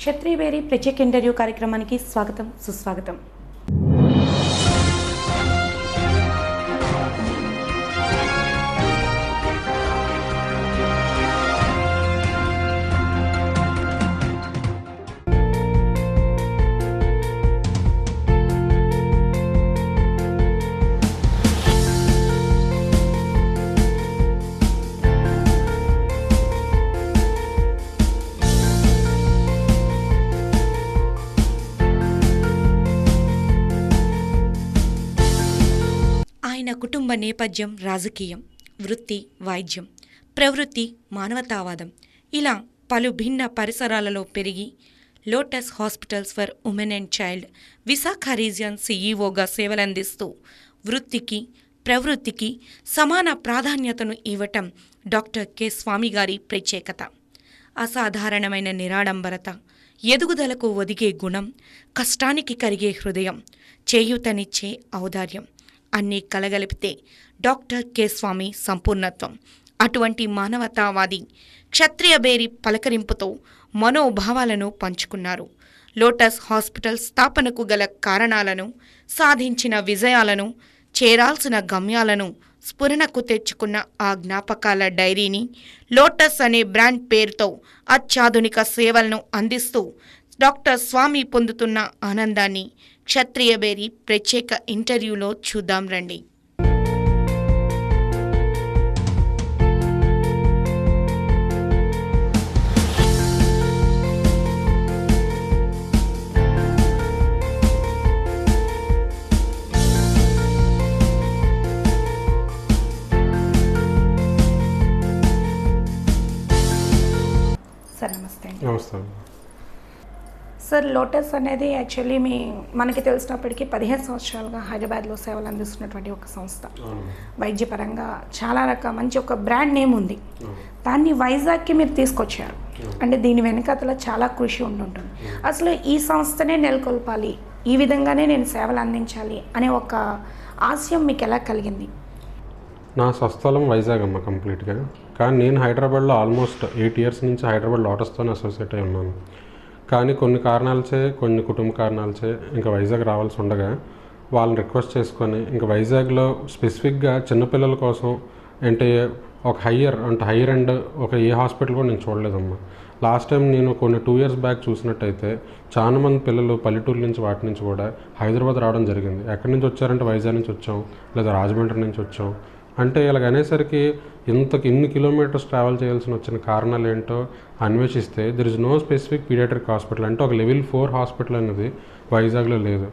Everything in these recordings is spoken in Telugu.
క్షత్రియ బేరీ ప్రత్యేక ఇంటర్వ్యూ కార్యక్రమానికి స్వాగతం సుస్వాగతం. ఆయన కుటుంబ నేపథ్యం రాజకీయం, వృత్తి వైద్యం, ప్రవృత్తి మానవతావాదం, ఇలా పలు భిన్న పరిసరాలలో పెరిగి Lotus hospitals for women and child Visakha region సీఈఓగా సేవలందిస్తూ వృత్తికి ప్రవృత్తికి సమాన ప్రాధాన్యతను ఇవ్వటం డాక్టర్ కె స్వామి గారి ప్రత్యేకత. అసాధారణమైన నిరాడంబరత, ఎదుగుదలకు ఒదిగే గుణం, కష్టానికి కరిగే హృదయం, చేయూతనిచ్చే ఔదార్యం అన్నీ కలగలిపితే డాక్టర్ కె స్వామి సంపూర్ణత్వం. అటువంటి మానవతావాది క్షత్రియ బేరీ పలకరింపుతో మనోభావాలను పంచుకున్నారు. లోటస్ హాస్పిటల్ స్థాపనకు గల కారణాలను, సాధించిన విజయాలను, చేరాల్సిన గమ్యాలను స్ఫురణకు తెచ్చుకున్న ఆ జ్ఞాపకాల డైరీని లోటస్ అనే బ్రాండ్ పేరుతో అత్యాధునిక సేవలను అందిస్తూ డాక్టర్ స్వామి పొందుతున్న ఆనందాన్ని క్షత్రియ బేరీ ప్రత్యేక ఇంటర్వ్యూలో చూద్దాం రండి. సార్ నమస్తే. నమస్తే సార్, లోటస్ అనేది యాక్చువల్లీ మనకి తెలిసినప్పటికీ 15 సంవత్సరాలుగా హైదరాబాద్లో సేవలు అందిస్తున్నటువంటి ఒక సంస్థ. వైద్యపరంగా చాలా మంచి ఒక బ్రాండ్ నేమ్ ఉంది. దాన్ని వైజాగ్కి మీరు తీసుకొచ్చారు. అంటే దీని వెనకాతల చాలా కృషి ఉంటుంటుంది. అసలు ఈ సంస్థనే నెలకొల్పాలి, ఈ విధంగానే నేను సేవలు అందించాలి అనే ఒక ఆశయం మీకు ఎలా కలిగింది? నా స్వస్థలం వైజాగ్ అమ్మ కంప్లీట్గా. కానీ నేను హైదరాబాద్లో ఆల్మోస్ట్ 8 ఇయర్స్ నుంచి హైదరాబాద్ లోటస్తోనే అసోసియేట్ అయి ఉన్నాను. కానీ కొన్ని కారణాలచే, కొన్ని కుటుంబ కారణాలచే ఇంకా వైజాగ్ రావాల్సి ఉండగా వాళ్ళని రిక్వెస్ట్ చేసుకొని ఇంకా వైజాగ్లో స్పెసిఫిక్గా చిన్నపిల్లల కోసం అంటే ఒక హయ్యర్ అండ్ ఒక ఏ హాస్పిటల్ కూడా నేను చూడలేదమ్మా. లాస్ట్ టైం నేను కొన్ని 2 ఇయర్స్ బ్యాక్ చూసినట్టయితే చాలామంది పిల్లలు పల్లెటూరు నుంచి వాటి నుంచి కూడా హైదరాబాద్ రావడం జరిగింది. ఎక్కడి నుంచి వచ్చారంటే వైజాగ్ నుంచి వచ్చాం, లేదా రాజమండ్రి నుంచి వచ్చాం. అంటే ఇలాగ అనేసరికి ఇన్ని కిలోమీటర్స్ ట్రావెల్ చేయాల్సిన వచ్చిన కారణాలు ఏంటో అన్వేషిస్తే there is no specific paediatric hospital అంటే ఒక లెవెల్ 4 హాస్పిటల్ అనేది వైజాగ్లో లేదు.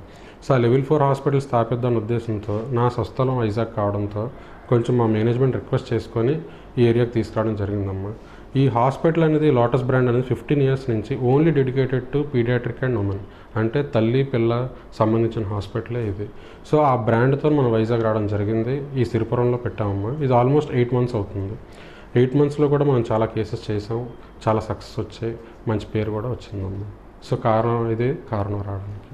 సో ఆ లెవెల్ 4 హాస్పిటల్ స్థాపిద్దామన్న ఉద్దేశంతో నా స్వస్థలం వైజాగ్ కావడంతో కొంచెం మా మేనేజ్మెంట్ రిక్వెస్ట్ చేసుకొని ఈ ఏరియాకి తీసుకురావడం జరిగిందమ్మా. ఈ హాస్పిటల్ అనేది లోటస్ బ్రాండ్ అనేది 15 ఇయర్స్ నుంచి only dedicated to paediatric and women అంటే తల్లి పిల్ల సంబంధించిన హాస్పిటలే ఇది. సో ఆ బ్రాండ్తో మనం వైజాగ్ రావడం జరిగింది. ఈ సిరిపురంలో పెట్టామమ్మా. ఇది ఆల్మోస్ట్ 8 మంత్స్ అవుతుంది. 8 మంత్స్లో కూడా మనం చాలా కేసెస్ చేసాం, చాలా సక్సెస్ వచ్చాయి, మంచి పేరు కూడా వచ్చిందమ్మా. సో కారణం రావడానికి.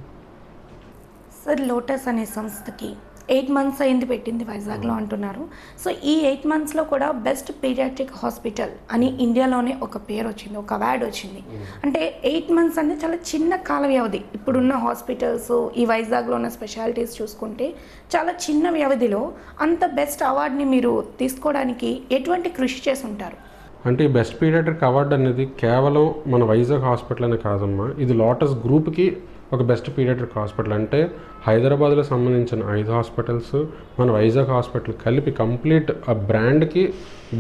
సార్, లోటస్ అనే సంస్థకి 8 మంత్స్ అయింది పెట్టింది వైజాగ్లో అంటున్నారు. సో ఈ 8 మంత్స్లో కూడా బెస్ట్ పీడియాట్రిక్ హాస్పిటల్ అని ఇండియాలోనే ఒక పేరు వచ్చింది, ఒక అవార్డు వచ్చింది. అంటే 8 మంత్స్ అంటే చాలా చిన్న కాల వ్యవధి. ఇప్పుడున్న హాస్పిటల్స్, ఈ వైజాగ్లో ఉన్న స్పెషాలిటీస్ చూసుకుంటే చాలా చిన్న వ్యవధిలో అంత బెస్ట్ అవార్డుని మీరు తీసుకోవడానికి ఎటువంటి కృషి చేసి ఉంటారు? అంటే ఈ బెస్ట్ పీడియాట్రిక్ అవార్డు అనేది కేవలం మన వైజాగ్ హాస్పిటల్ అనే కాదమ్మా. ఇది లోటస్ గ్రూప్కి ఒక బెస్ట్ పీడియాట్రిక్ హాస్పిటల్. అంటే హైదరాబాద్లో సంబంధించిన 5 హాస్పిటల్స్ మన వైజాగ్ హాస్పిటల్ కలిపి కంప్లీట్ ఆ బ్రాండ్కి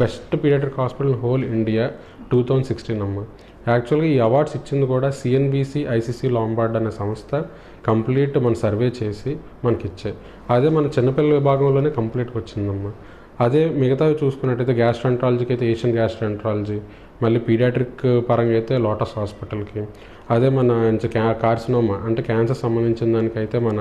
best paediatric hospital whole India 2016 అమ్మ. యాక్చువల్గా ఈ అవార్డ్స్ ఇచ్చింది కూడా సిఎన్బిసి ఐసిసి లాంబార్డ్ అనే సంస్థ కంప్లీట్ మన సర్వే చేసి మనకి ఇచ్చాయి. అదే మన చిన్నపిల్లల విభాగంలోనే కంప్లీట్గా వచ్చిందమ్మా. అదే మిగతావి చూసుకున్నట్టయితే గ్యాస్ట్రాంట్రాలజీకి అయితే ఏషియన్ గ్యాస్ట్రాంట్రాలజీ, మళ్ళీ పీడియాట్రిక్ పరంగా అయితే లోటస్ హాస్పిటల్కి, అదే మన కార్సినోమా అంటే క్యాన్సర్ సంబంధించిన దానికైతే మన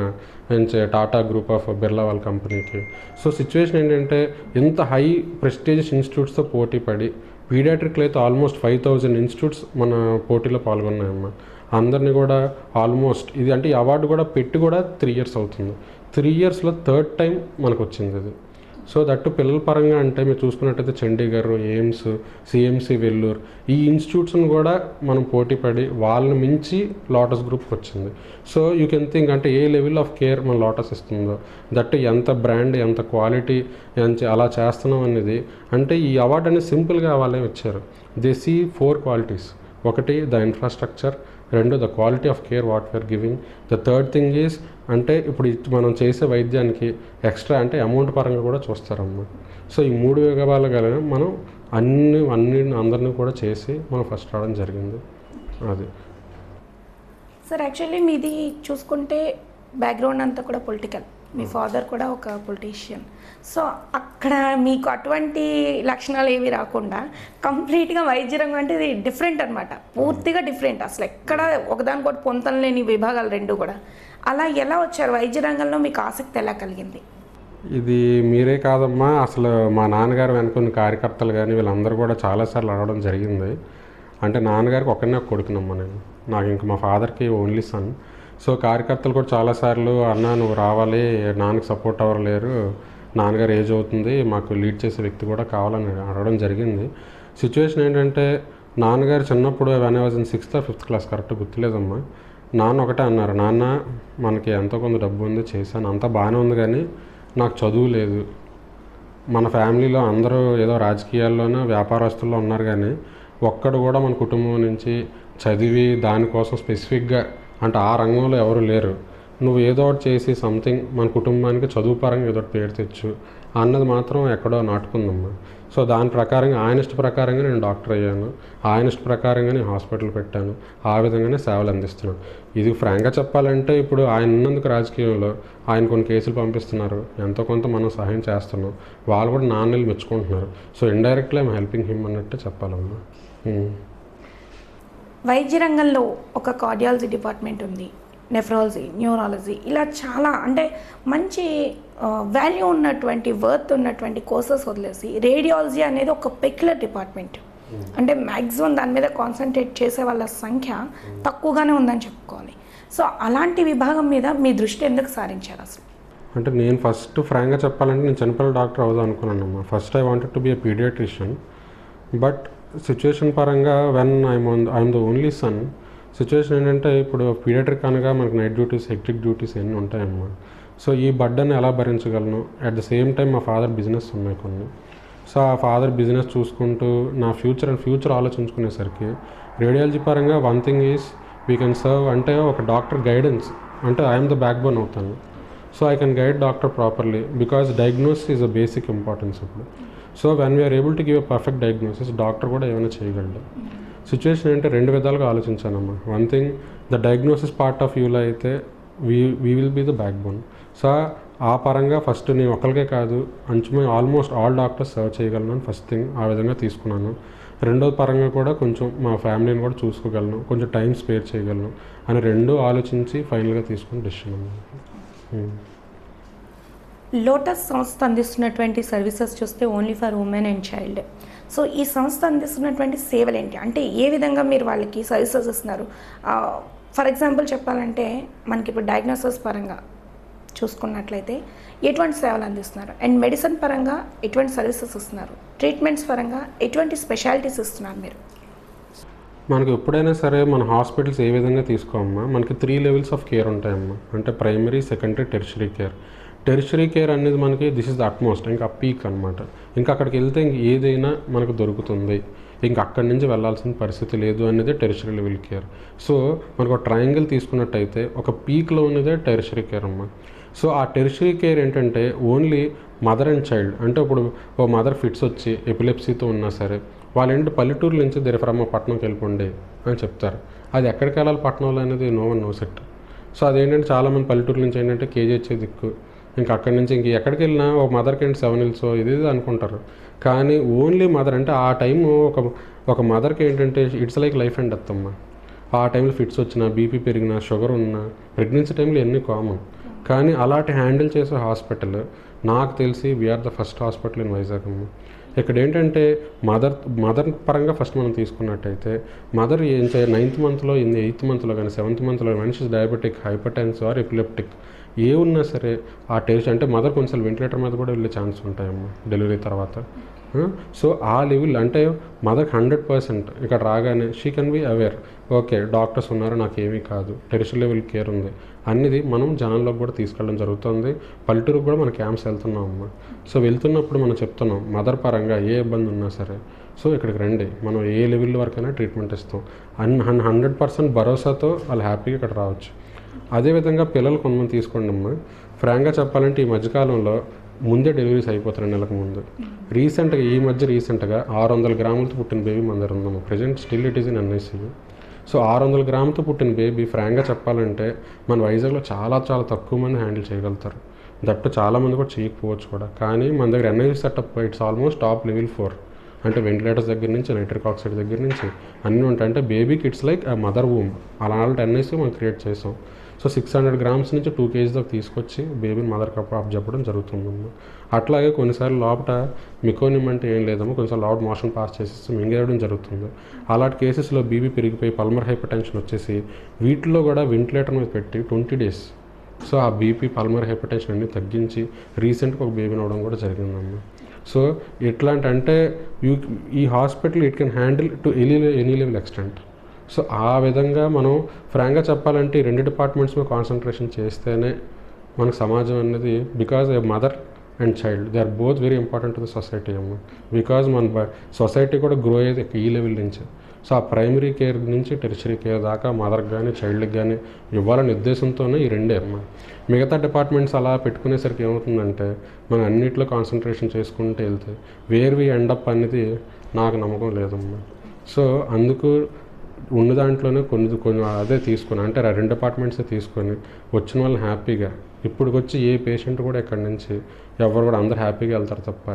టాటా గ్రూప్ ఆఫ్ బిర్లా వాళ్ళ కంపెనీకి. సో సిచ్యువేషన్ ఏంటంటే ఇంత హై ప్రెస్టీజియస్ ఇన్స్టిట్యూట్స్తో పోటీ పడి పీడియాట్రిక్లో అయితే ఆల్మోస్ట్ 5000 ఇన్స్టిట్యూట్స్ మన పోటీలో పాల్గొన్నాయమ్మా. అందరినీ కూడా ఆల్మోస్ట్ ఇది అంటే ఈ అవార్డు కూడా పెట్టి కూడా 3 ఇయర్స్ అవుతుంది. 3 ఇయర్స్లో 3rd టైం మనకు వచ్చింది ఇది. సో దట్టు పిల్లల పరంగా అంటే మీరు చూసుకున్నట్టయితే చండీగఢ్, ఎయిమ్స్, సిఎంసి వెల్లూరు ఈ ఇన్స్టిట్యూట్స్ని కూడా మనం పోటీ పడి వాళ్ళని మించి లోటస్ గ్రూప్కి వచ్చింది. సో యూ కెన్ థింక్ అంటే ఏ లెవెల్ ఆఫ్ కేర్ మన లోటస్ ఇస్తుందో, దట్టు ఎంత బ్రాండ్, ఎంత క్వాలిటీ అలా చేస్తున్నాం అనేది. అంటే ఈ అవార్డు అనేది సింపుల్గా వాళ్ళే వచ్చారు. They see 4 qualities. ఒకటి the infrastructure, 2 the quality of care what we are giving, the third thing is అంటే ఇప్పుడు మనం చేసే వైద్యానికి ఎక్స్ట్రా అంటే అమౌంట్ పరంగా కూడా చూస్తారమ్మా. సో ఈ 3 విభాగాలుగా మనం అందరినీ కూడా చేసి మనం ఫస్ట్ రావడం జరిగింది. అది సార్ యాక్చువల్లీ మీది చూసుకుంటే బ్యాక్గ్రౌండ్ అంతా కూడా పొలిటికల్, మీ ఫాదర్ కూడా ఒక పొలిటీషియన్. సో అక్కడ మీకు అటువంటి లక్షణాలు ఏవి రాకుండా కంప్లీట్గా వైద్య రంగం అంటే ఇది డిఫరెంట్ అనమాట, పూర్తిగా డిఫరెంట్. అసలు ఎక్కడ ఒకదానికొకటి పొంతం లేని విభాగాలు 2 కూడా. అలా ఎలా వచ్చారు వైద్య రంగంలో, మీకు ఆసక్తి ఎలా కలిగింది? ఇది మీరే కాదమ్మా, అసలు మా నాన్నగారు వెనుకున్న కార్యకర్తలు కానీ వీళ్ళందరూ కూడా చాలాసార్లు అడగడం జరిగింది. అంటే నాన్నగారికి ఒక్కనే కొడుకునమ్మా నేను, నాకు ఇంక మా ఫాదర్కి ఓన్లీ సన్. సో కార్యకర్తలు కూడా చాలాసార్లు అన్న నువ్వు రావాలి, నాన్నకి సపోర్ట్ అవ్వలేరు, నాన్నగారు ఏజ్ అవుతుంది, మాకు లీడ్ చేసే వ్యక్తి కూడా కావాలని అడగడం జరిగింది. సిచ్యువేషన్ ఏంటంటే నాన్నగారు చిన్నప్పుడు when I was in 6th or 5th class correct గుర్తులేదమ్మా, నాన్న ఒకటే అన్నారు, నాన్న మనకి ఎంతో కొంత డబ్బు ఉంది, చేశాను అంతా బాగానే ఉంది కానీ నాకు చదువు లేదు. మన ఫ్యామిలీలో అందరూ ఏదో రాజకీయాల్లోనూ వ్యాపారస్తుల్లో ఉన్నారు కానీ ఒక్కడు కూడా మన కుటుంబం నుంచి చదివి దానికోసం స్పెసిఫిక్గా అంటే ఆ రంగంలో ఎవరు లేరు. నువ్వు ఏదో ఒకటి చేసి సంథింగ్ మన కుటుంబానికి చదువు పరంగా ఏదో ఒకటి పేరు తెచ్చు అన్నది మాత్రం ఎక్కడో నాటుకుందమ్మా. సో దాని ప్రకారంగా ఆయన ఇష్ట ప్రకారంగా నేను డాక్టర్ అయ్యాను, ఆయన ఇష్ట ప్రకారంగా నేను హాస్పిటల్ పెట్టాను, ఆ విధంగానే సేవలు అందిస్తున్నాను. ఇది ఫ్రాంక్గా చెప్పాలంటే ఇప్పుడు ఆయన ఉన్నందుకు రాజకీయంలో ఆయన కొన్ని కేసులు పంపిస్తున్నారు, ఎంతో కొంత మనం సహాయం చేస్తున్నాం, వాళ్ళు కూడా నాన్నలు మెచ్చుకుంటున్నారు. So indirectly I'm helping him అన్నట్టు చెప్పాలమ్మా. వైద్య రంగంలో ఒక కార్డియాలజీ డిపార్ట్మెంట్ ఉంది, నెఫ్రాలజీ, న్యూరాలజీ, ఇలా చాలా అంటే మంచి వాల్యూ ఉన్నటువంటి వర్త్ ఉన్నటువంటి కోర్సెస్ వదిలేసి రేడియాలజీ అనేది ఒక పెక్యులర్ డిపార్ట్మెంట్. అంటే మ్యాక్సిమం దాని మీద కాన్సన్ట్రేట్ చేసే వాళ్ళ సంఖ్య తక్కువగానే ఉందని చెప్పుకోవాలి. సో అలాంటి విభాగం మీద మీ దృష్టి ఎందుకు సారించారు అసలు? అంటే నేను ఫస్ట్ ఫ్రాంక్గా చెప్పాలంటే నేను చిన్నపిల్లల డాక్టర్ అవుదాం అనుకున్నానమ్మా. First I wanted to be a paediatrician, but situation పరంగా when I'm the only son, situation ఏంటంటే ఇప్పుడు పీడియాట్రిక్ అనగా మనకు నైట్ డ్యూటీస్, హెక్టిక్ డ్యూటీస్ ఎన్ని ఉంటాయమ్మా. సో ఈ బర్డన్ ఎలా భరించగలను? అట్ ద సేమ్ టైం మా ఫాదర్ బిజినెస్ ఉన్నాయి కొన్ని. సో ఆ ఫాదర్ బిజినెస్ చూసుకుంటూ నా ఫ్యూచర్ ఆలోచించుకునేసరికి రేడియాలజీ పరంగా one thing is we can serve అంటే ఒక డాక్టర్ గైడెన్స్ అంటే ఐఎమ్ ద బ్యాక్ బోన్ అవుతాను. So I can guide doctor properly because diagnosis is a basic importance ఇప్పుడు. So when we are able to give a perfect diagnosis doctor కూడా ఏమైనా చేయగలడు. సిచ్యువేషన్ అంటే 2 విధాలుగా ఆలోచించానమ్మా. One thing the diagnosis part of వ్యూలో అయితే we will be the backbone. So ఆ పరంగా ఫస్ట్ నేను ఒకరికే కాదు అంచుమే ఆల్మోస్ట్ ఆల్ డాక్టర్స్ సర్వ్ చేయగలను అని ఫస్ట్ థింగ్ ఆ విధంగా తీసుకున్నాను. రెండోది పరంగా కూడా కొంచెం మా ఫ్యామిలీని కూడా చూసుకోగలను, కొంచెం టైం స్పేర్ చేయగలను అని 2 ఆలోచించి ఫైనల్గా తీసుకుని డెసిషన్ అన్నమాట. లోటస్ సంస్థ అందిస్తున్నటువంటి సర్వీసెస్ చూస్తే only for women and child. So ఈ సంస్థ అందిస్తున్నటువంటి సేవలు ఏంటి, అంటే ఏ విధంగా మీరు వాళ్ళకి సర్వీసెస్ ఇస్తున్నారు? ఫర్ ఎగ్జాంపుల్ చెప్పాలంటే మనకి ఇప్పుడు డయాగ్నోసిస్ పరంగా చూసుకున్నట్లయితే ఎటువంటి సేవలు అందిస్తున్నారు, అండ్ మెడిసిన్ పరంగా ఎటువంటి సర్వీసెస్ ఇస్తున్నారు, ట్రీట్మెంట్స్ పరంగా ఎటువంటి స్పెషాలిటీస్ ఇస్తున్నారు మీరు? మనకు ఎప్పుడైనా సరే మన హాస్పిటల్స్ ఏ విధంగా తీసుకోమ్మా, మనకి 3 లెవెల్స్ ఆఫ్ కేర్ ఉంటాయమ్మా. అంటే primary, secondary, tertiary care. Tertiary care అనేది మనకి దిస్ ఇస్ ద అట్మోస్ట్, ఇంకా పీక్ అనమాట. ఇంకా అక్కడికి వెళ్తే ఇంక ఏదైనా మనకు దొరుకుతుంది, ఇంకా అక్కడి నుంచి వెళ్ళాల్సిన పరిస్థితి లేదు అనేది టెరిషరీ లెవెల్ కేర్. సో మనకు ఒక ట్రయాంగిల్ తీసుకున్నట్టయితే ఒక పీక్లో ఉన్నదే టెరిషరీ కేర్ అమ్మ. సో ఆ టెరిషరీ కేర్ ఏంటంటే ఓన్లీ మదర్ అండ్ చైల్డ్. అంటే ఇప్పుడు ఓ మదర్ ఫిట్స్ వచ్చి ఎపిలెప్సీతో ఉన్నా సరే వాళ్ళ ఇంటి పల్లెటూరు నుంచి దిరఫరమ్మ పట్టణంకి వెళ్ళిపోండి అని చెప్తారు. అది ఎక్కడికి వెళ్ళాలి పట్టణంలో అనేది no one knows it. So అదేంటంటే చాలామంది పల్లెటూరు నుంచి ఏంటంటే కేజీ వచ్చే దిక్కు, ఇంకా అక్కడి నుంచి ఇంక ఎక్కడికి వెళ్ళినా ఒక మదర్కి ఏంటి 7 hills ఇది అనుకుంటారు. కానీ ఓన్లీ మదర్ అంటే ఆ టైము ఒక మదర్కి ఏంటంటే it's like life and death అమ్మ. ఆ టైంలో ఫిట్స్ వచ్చినా, బీపీ పెరిగినా, షుగర్ ఉన్నా, ప్రెగ్నెన్సీ టైంలో ఎన్ని కామన్. కానీ అలాంటి హ్యాండిల్ చేసే హాస్పిటల్ నాకు తెలిసి we are the first hospital in Vizag అమ్మ. ఇక్కడ ఏంటంటే మదర్ పరంగా ఫస్ట్ మనం తీసుకున్నట్టయితే మదర్ ఏం చేయాలి 9th మంత్లో 8th మంత్లో కానీ 7th మంత్లో మనిషి డయాబెటిక్, హైపర్టెన్స్ ఆర్ ఎపిలెప్టిక్ ఏ ఉన్నా సరే ఆ టెస్ట్ అంటే మదర్ కొంచెం వెంటిలేటర్ మీద కూడా వెళ్ళే ఛాన్స్ ఉంటాయమ్మా డెలివరీ తర్వాత. సో ఆ లెవెల్ అంటే మదర్కి 100% ఇక్కడ రాగానే she can be aware, okay doctors ఉన్నారు, నాకు ఏమీ కాదు, టెరిషియల్ లెవెల్ కేర్ ఉంది అనేది మనం జనాల్లోకి కూడా తీసుకెళ్ళడం జరుగుతుంది. పల్లెటూరుకు కూడా మన క్యాంప్స్ వెళ్తున్నాం అమ్మ. సో వెళ్తున్నప్పుడు మనం చెప్తున్నాం మదర్ పరంగా ఏ ఇబ్బంది ఉన్నా సరే సో ఇక్కడికి రండి, మనం ఏ లెవెల్ వరకైనా ట్రీట్మెంట్ ఇస్తాం 100% భరోసాతో వాళ్ళు హ్యాపీగా ఇక్కడ రావచ్చు. అదేవిధంగా పిల్లలు కొంతమంది తీసుకోండి అమ్మ. ఫ్రాంక్గా చెప్పాలంటే ఈ మధ్యకాలంలో ముందే డెలివరీస్ అయిపోతారు నెలకు ముందు. రీసెంట్గా 600 గ్రాములతో పుట్టిన బేబీ మన దగ్గర ఉందమ్మా. Present still it is in NICU. So 600 గ్రాములతో పుట్టిన బేబీ ఫ్రాంక్గా చెప్పాలంటే మన వైజాగ్లో చాలా చాలా తక్కువ మంది హ్యాండిల్ చేయగలుగుతారు. దట్టు చాలామంది కూడా చేయకపోవచ్చు కూడా. కానీ మన దగ్గర NICU setup it's almost top level 4. అంటే వెంటిలేటర్స్ దగ్గర నుంచి నైట్రిక్ ఆక్సైడ్ దగ్గర నుంచి అన్నీ ఉంటాయి. అంటే బేబీకి ఇట్స్ లైక్ మదర్ వూమ్ అలాంటి NICU మనం క్రియేట్ చేసాం. సో 600 గ్రామ్స్ నుంచి 2 kg దాకా తీసుకొచ్చి బేబీని మదర్ కప్ ఆఫ్ చెప్పడం జరుగుతుందమ్మా. అట్లాగే కొన్నిసార్లు లోపల మికోనిమ్ అంటే ఏం లేదమ్మా, కొన్నిసార్లు లోపల మోషన్ పాస్ చేసేసి మింగేయడం జరుగుతుంది. అలాంటి కేసెస్లో బీపీ పెరిగిపోయి పల్మర్ హైపర్టెన్షన్ వచ్చేసి వీటిలో కూడా వెంటిలేటర్ మీద పెట్టి 20 days సో ఆ బీపీ పల్మర్ హైపర్టెన్షన్ అన్ని తగ్గించి రీసెంట్గా ఒక బేబీని అవడం కూడా జరిగిందమ్మా. సో ఎట్లాంటి అంటే ఈ hospital it can handle to any level extent. So ఆ విధంగా మనం ఫ్రాంక్గా చెప్పాలంటే ఈ 2 డిపార్ట్మెంట్స్ మీద కాన్సన్ట్రేషన్ చేస్తేనే మనకు సమాజం అనేది, because a mother and child they are both very important to the society అమ్మ. బికాజ్ మన సొసైటీ కూడా గ్రో అయ్యేది ఈ లెవెల్ నుంచి. సో ఆ ప్రైమరీ కేర్ నుంచి టెరిషరీ కేర్ దాకా మదర్కి కానీ చైల్డ్కి కానీ ఇవ్వాలనే ఉద్దేశంతోనే ఈ 2 అమ్మ. మిగతా డిపార్ట్మెంట్స్ అలా పెట్టుకునేసరికి ఏమవుతుందంటే మనం అన్నింటిలో కాన్సన్ట్రేషన్ చేసుకుంటూ వెళ్తే వేర్ వి ఎండప్ అనేది నాకు నమ్మకం లేదమ్మా. సో అందుకు ఉన్న దాంట్లోనే కొన్ని అదే తీసుకొని అంటే 2 డిపార్ట్మెంట్సే తీసుకొని వచ్చిన వాళ్ళని హ్యాపీగా ఇప్పటికొచ్చి ఏ పేషెంట్ కూడా ఇక్కడి నుంచి ఎవరు కూడా అందరు హ్యాపీగా వెళ్తారు తప్ప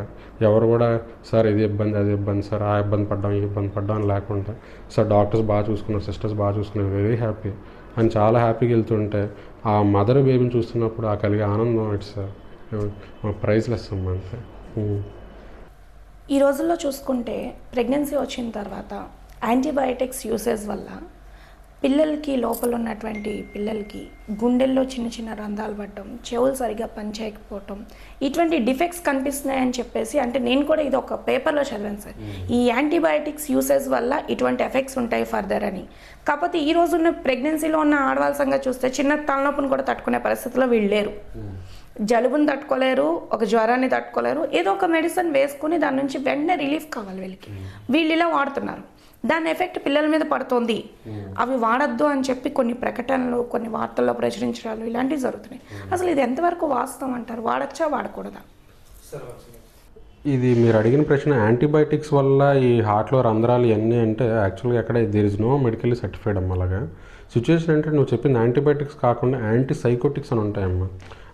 ఎవరు కూడా సార్ ఇది ఇబ్బంది అది ఇబ్బంది సార్ ఆ ఇబ్బంది పడ్డాం ఈ ఇబ్బంది పడ్డాం అని లేకుండా సార్ డాక్టర్స్ బాగా చూసుకున్నారు, సిస్టర్స్ బాగా చూసుకున్నారు, వెరీ హ్యాపీ అని చాలా హ్యాపీగా వెళ్తుంటే ఆ మదర్ బేబీని చూస్తున్నప్పుడు ఆ కలిగే ఆనందం ఇట్స్ ప్రైజ్లెస్ అమ్మ అంతే. ఈ రోజుల్లో చూసుకుంటే ప్రెగ్నెన్సీ వచ్చిన తర్వాత యాంటీబయాటిక్స్ యూసేజ్ వల్ల పిల్లలకి లోపల ఉన్నటువంటి పిల్లలకి గుండెల్లో చిన్న చిన్న రంధ్రాలు పడటం, చెవులు సరిగా పనిచేయకపోవటం, ఇటువంటి డిఫెక్ట్స్ కనిపిస్తున్నాయని చెప్పేసి అంటే నేను కూడా ఇది ఒక పేపర్లో చదివాను సార్. ఈ యాంటీబయాటిక్స్ యూసేజ్ వల్ల ఇటువంటి ఎఫెక్ట్స్ ఉంటాయి ఫర్దర్ అని. కాకపోతే ఈ రోజున్న ప్రెగ్నెన్సీలో ఉన్న ఆడవాళ్ళ సంగతి చూస్తే చిన్న తలనొప్పిని కూడా తట్టుకునే పరిస్థితిలో వీళ్ళు లేరు. జలుబుని తట్టుకోలేరు, ఒక జ్వరాన్ని తట్టుకోలేరు, ఏదో ఒక మెడిసిన్ వేసుకుని దాని నుంచి వెంటనే రిలీఫ్ కావాలి వీళ్ళు ఇలా వాడుతున్నారు. దాని ఎఫెక్ట్ పిల్లల మీద పడుతుంది. అవి వాడద్దు అని చెప్పి కొన్ని ప్రకటనలు కొన్ని వార్తల్లో ప్రచురించడాలు ఇలాంటివి జరుగుతున్నాయి. అసలు ఇది ఎంతవరకు వాస్తవం అంటారు? వాడచ్చా వాడకూడదా? ఇది మీరు అడిగిన ప్రశ్న. యాంటీబయాటిక్స్ వల్ల ఈ హార్ట్లో రంధ్రాలు ఇవన్నీ అంటే యాక్చువల్గా ఎక్కడ there is no medically certified అమ్మ. అలాగా సిచ్యువేషన్ అంటే నువ్వు చెప్పింది యాంటీబయాటిక్స్ కాకుండా యాంటీసైకోటిక్స్ అని ఉంటాయమ్మా.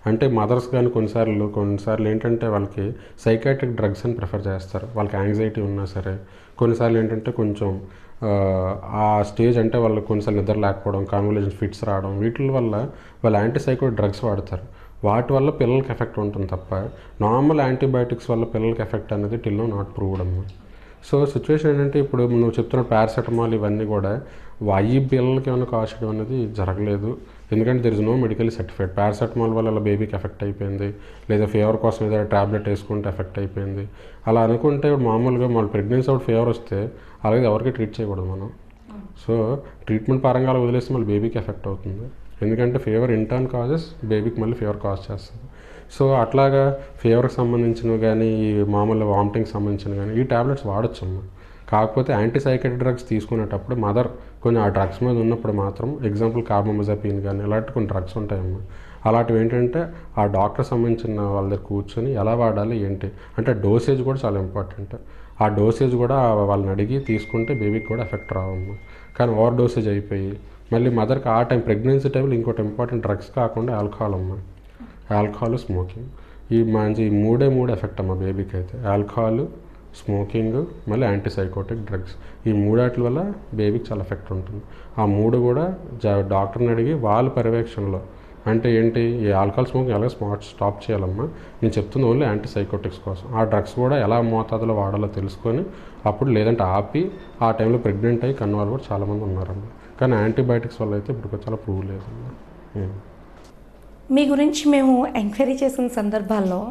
అంటే మదర్స్ కానీ కొన్నిసార్లు ఏంటంటే వాళ్ళకి సైకాట్రిక్ డ్రగ్స్ అని ప్రిఫర్ చేస్తారు వాళ్ళకి యాంగ్జైటీ ఉన్నా సరే. కొన్నిసార్లు ఏంటంటే కొంచెం ఆ స్టేజ్ అంటే వాళ్ళు కొన్నిసార్లు నిద్ర లేకపోవడం, కాన్వల్యూషన్ ఫిట్స్ రావడం, వీటి వల్ల వాళ్ళు యాంటీసైకోటిక్ డ్రగ్స్ వాడతారు. వాటి వల్ల పిల్లలకి ఎఫెక్ట్ ఉంటుంది తప్ప నార్మల్ యాంటీబయాటిక్స్ వల్ల పిల్లలకి ఎఫెక్ట్ అనేది టిల్ నౌ నాట్ ప్రూవ్డ్ అమ్మా. సో సిచ్యువేషన్ ఏంటంటే ఇప్పుడు నువ్వు చెప్తున్న పారాసెటమాల్ ఇవన్నీ కూడా ఈ పిల్లలకి ఏమైనా కాస్ట్ చేయడం అనేది జరగలేదు. ఎందుకంటే there is no medically certified. Paracetamol వల్ల బేబీకి ఎఫెక్ట్ అయిపోయింది, లేదా ఫీవర్ కోసం ఏదైనా ట్యాబ్లెట్ వేసుకుంటే ఎఫెక్ట్ అయిపోయింది అలా అనుకుంటే మామూలుగా మన ప్రెగ్నెన్సీ అప్పుడు ఫీవర్ వస్తే అలాగే ఎవరికి ట్రీట్ చేయకూడదు మనం. సో ట్రీట్మెంట్ పరంగా అలా వదిలేస్తే మళ్ళీ బేబీకి ఎఫెక్ట్ అవుతుంది. ఎందుకంటే ఫీవర్ ఇంటర్న్ కాజెస్ బేబీకి మళ్ళీ ఫీవర్ కాజ్ చేస్తుంది. సో అట్లాగా ఫీవర్కి సంబంధించినవి కానీ ఈ మామూలు వామిటింగ్కి సంబంధించినవి కానీ ఈ ట్యాబ్లెట్స్ వాడచ్చమ్మా. కాకపోతే యాంటీసైకెటిక్ డ్రగ్స్ తీసుకునేటప్పుడు మదర్ కొంచెం ఆ డ్రగ్స్ మీద ఉన్నప్పుడు మాత్రం ఎగ్జాంపుల్ కార్బమజాపిన్ కానీ ఇలాంటి కొన్ని డ్రగ్స్ ఉంటాయమ్మా. అలాంటివి ఏంటంటే ఆ డాక్టర్ సంబంధించిన వాళ్ళ దగ్గర కూర్చొని ఎలా వాడాలి ఏంటి అంటే డోసేజ్ కూడా చాలా ఇంపార్టెంట్. ఆ డోసేజ్ కూడా వాళ్ళని అడిగి తీసుకుంటే బేబీకి కూడా ఎఫెక్ట్ రావమ్మా. కానీ ఓవర్ డోసేజ్ అయిపోయి మళ్ళీ మదర్కి ఆ టైం ప్రెగ్నెన్సీ టైంలో ఇంకోటి ఇంపార్టెంట్ డ్రగ్స్ కాకుండా ఆల్కహాల్ అమ్మా. ఆల్కహాల్, స్మోకింగ్ ఈ మూడే ఎఫెక్ట్ అమ్మా బేబీకి అయితే. ఆల్కహాల్, స్మోకింగ్, మళ్ళీ యాంటీసైకోటిక్ డ్రగ్స్ ఈ మూడాటి వల్ల బేబీకి చాలా ఎఫెక్ట్ ఉంటుంది. ఆ మూడు కూడా డాక్టర్ని అడిగి వాళ్ళ పర్యవేక్షణలో అంటే ఏంటి, ఈ ఆల్కహాల్ స్మోకింగ్ ఎలా స్టాప్ చేయాలమ్మా, నేను చెప్తుంది ఓన్లీ యాంటీసైకోటిక్స్ కోసం. ఆ డ్రగ్స్ కూడా ఎలా మోతాదులో వాడాలో తెలుసుకొని అప్పుడు, లేదంటే ఆపి ఆ టైంలో ప్రెగ్నెంట్ అయ్యి కన్న వాళ్ళు కూడా చాలామంది ఉన్నారమ్మా. కానీ యాంటీబయాటిక్స్ వల్ల అయితే ఇప్పుడు చాలా ప్రూవ్ లేదమ్మా. మీ గురించి మేము ఎంక్వైరీ చేసిన సందర్భాల్లో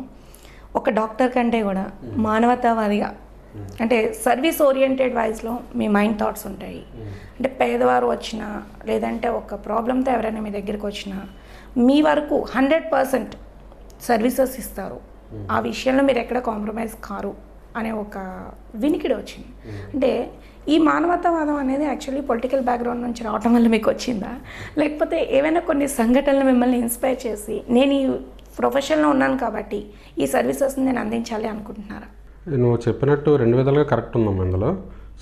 ఒక డాక్టర్ కంటే కూడా మానవతావాదిగా, అంటే సర్వీస్ ఓరియంటెడ్ వైజ్లో మీ మైండ్ థాట్స్ ఉంటాయి. అంటే పేదవారు వచ్చినా, లేదంటే ఒక ప్రాబ్లంతో ఎవరైనా మీ దగ్గరికి వచ్చినా మీ వరకు 100% సర్వీసెస్ ఇస్తారు. ఆ విషయంలో మీరు ఎక్కడ కాంప్రమైజ్ కారు అనే ఒక వినికిడి వచ్చింది. అంటే ఈ మానవతావాదం అనేది యాక్చువల్లీ పొలిటికల్ బ్యాక్గ్రౌండ్ నుంచి రావటం వల్ల మీకు వచ్చిందా, లేకపోతే ఏవైనా కొన్ని సంఘటనలు మిమ్మల్ని ఇన్స్పైర్ చేసి నేను ఈ ప్రొఫెషన్లో ఉన్నాను కాబట్టి ఈ సర్వీసెస్ని నేను అందించాలి అనుకుంటున్నారా? నువ్వు చెప్పినట్టు 2 విధాలుగా కరెక్ట్ ఉందమ్మా. ఇందులో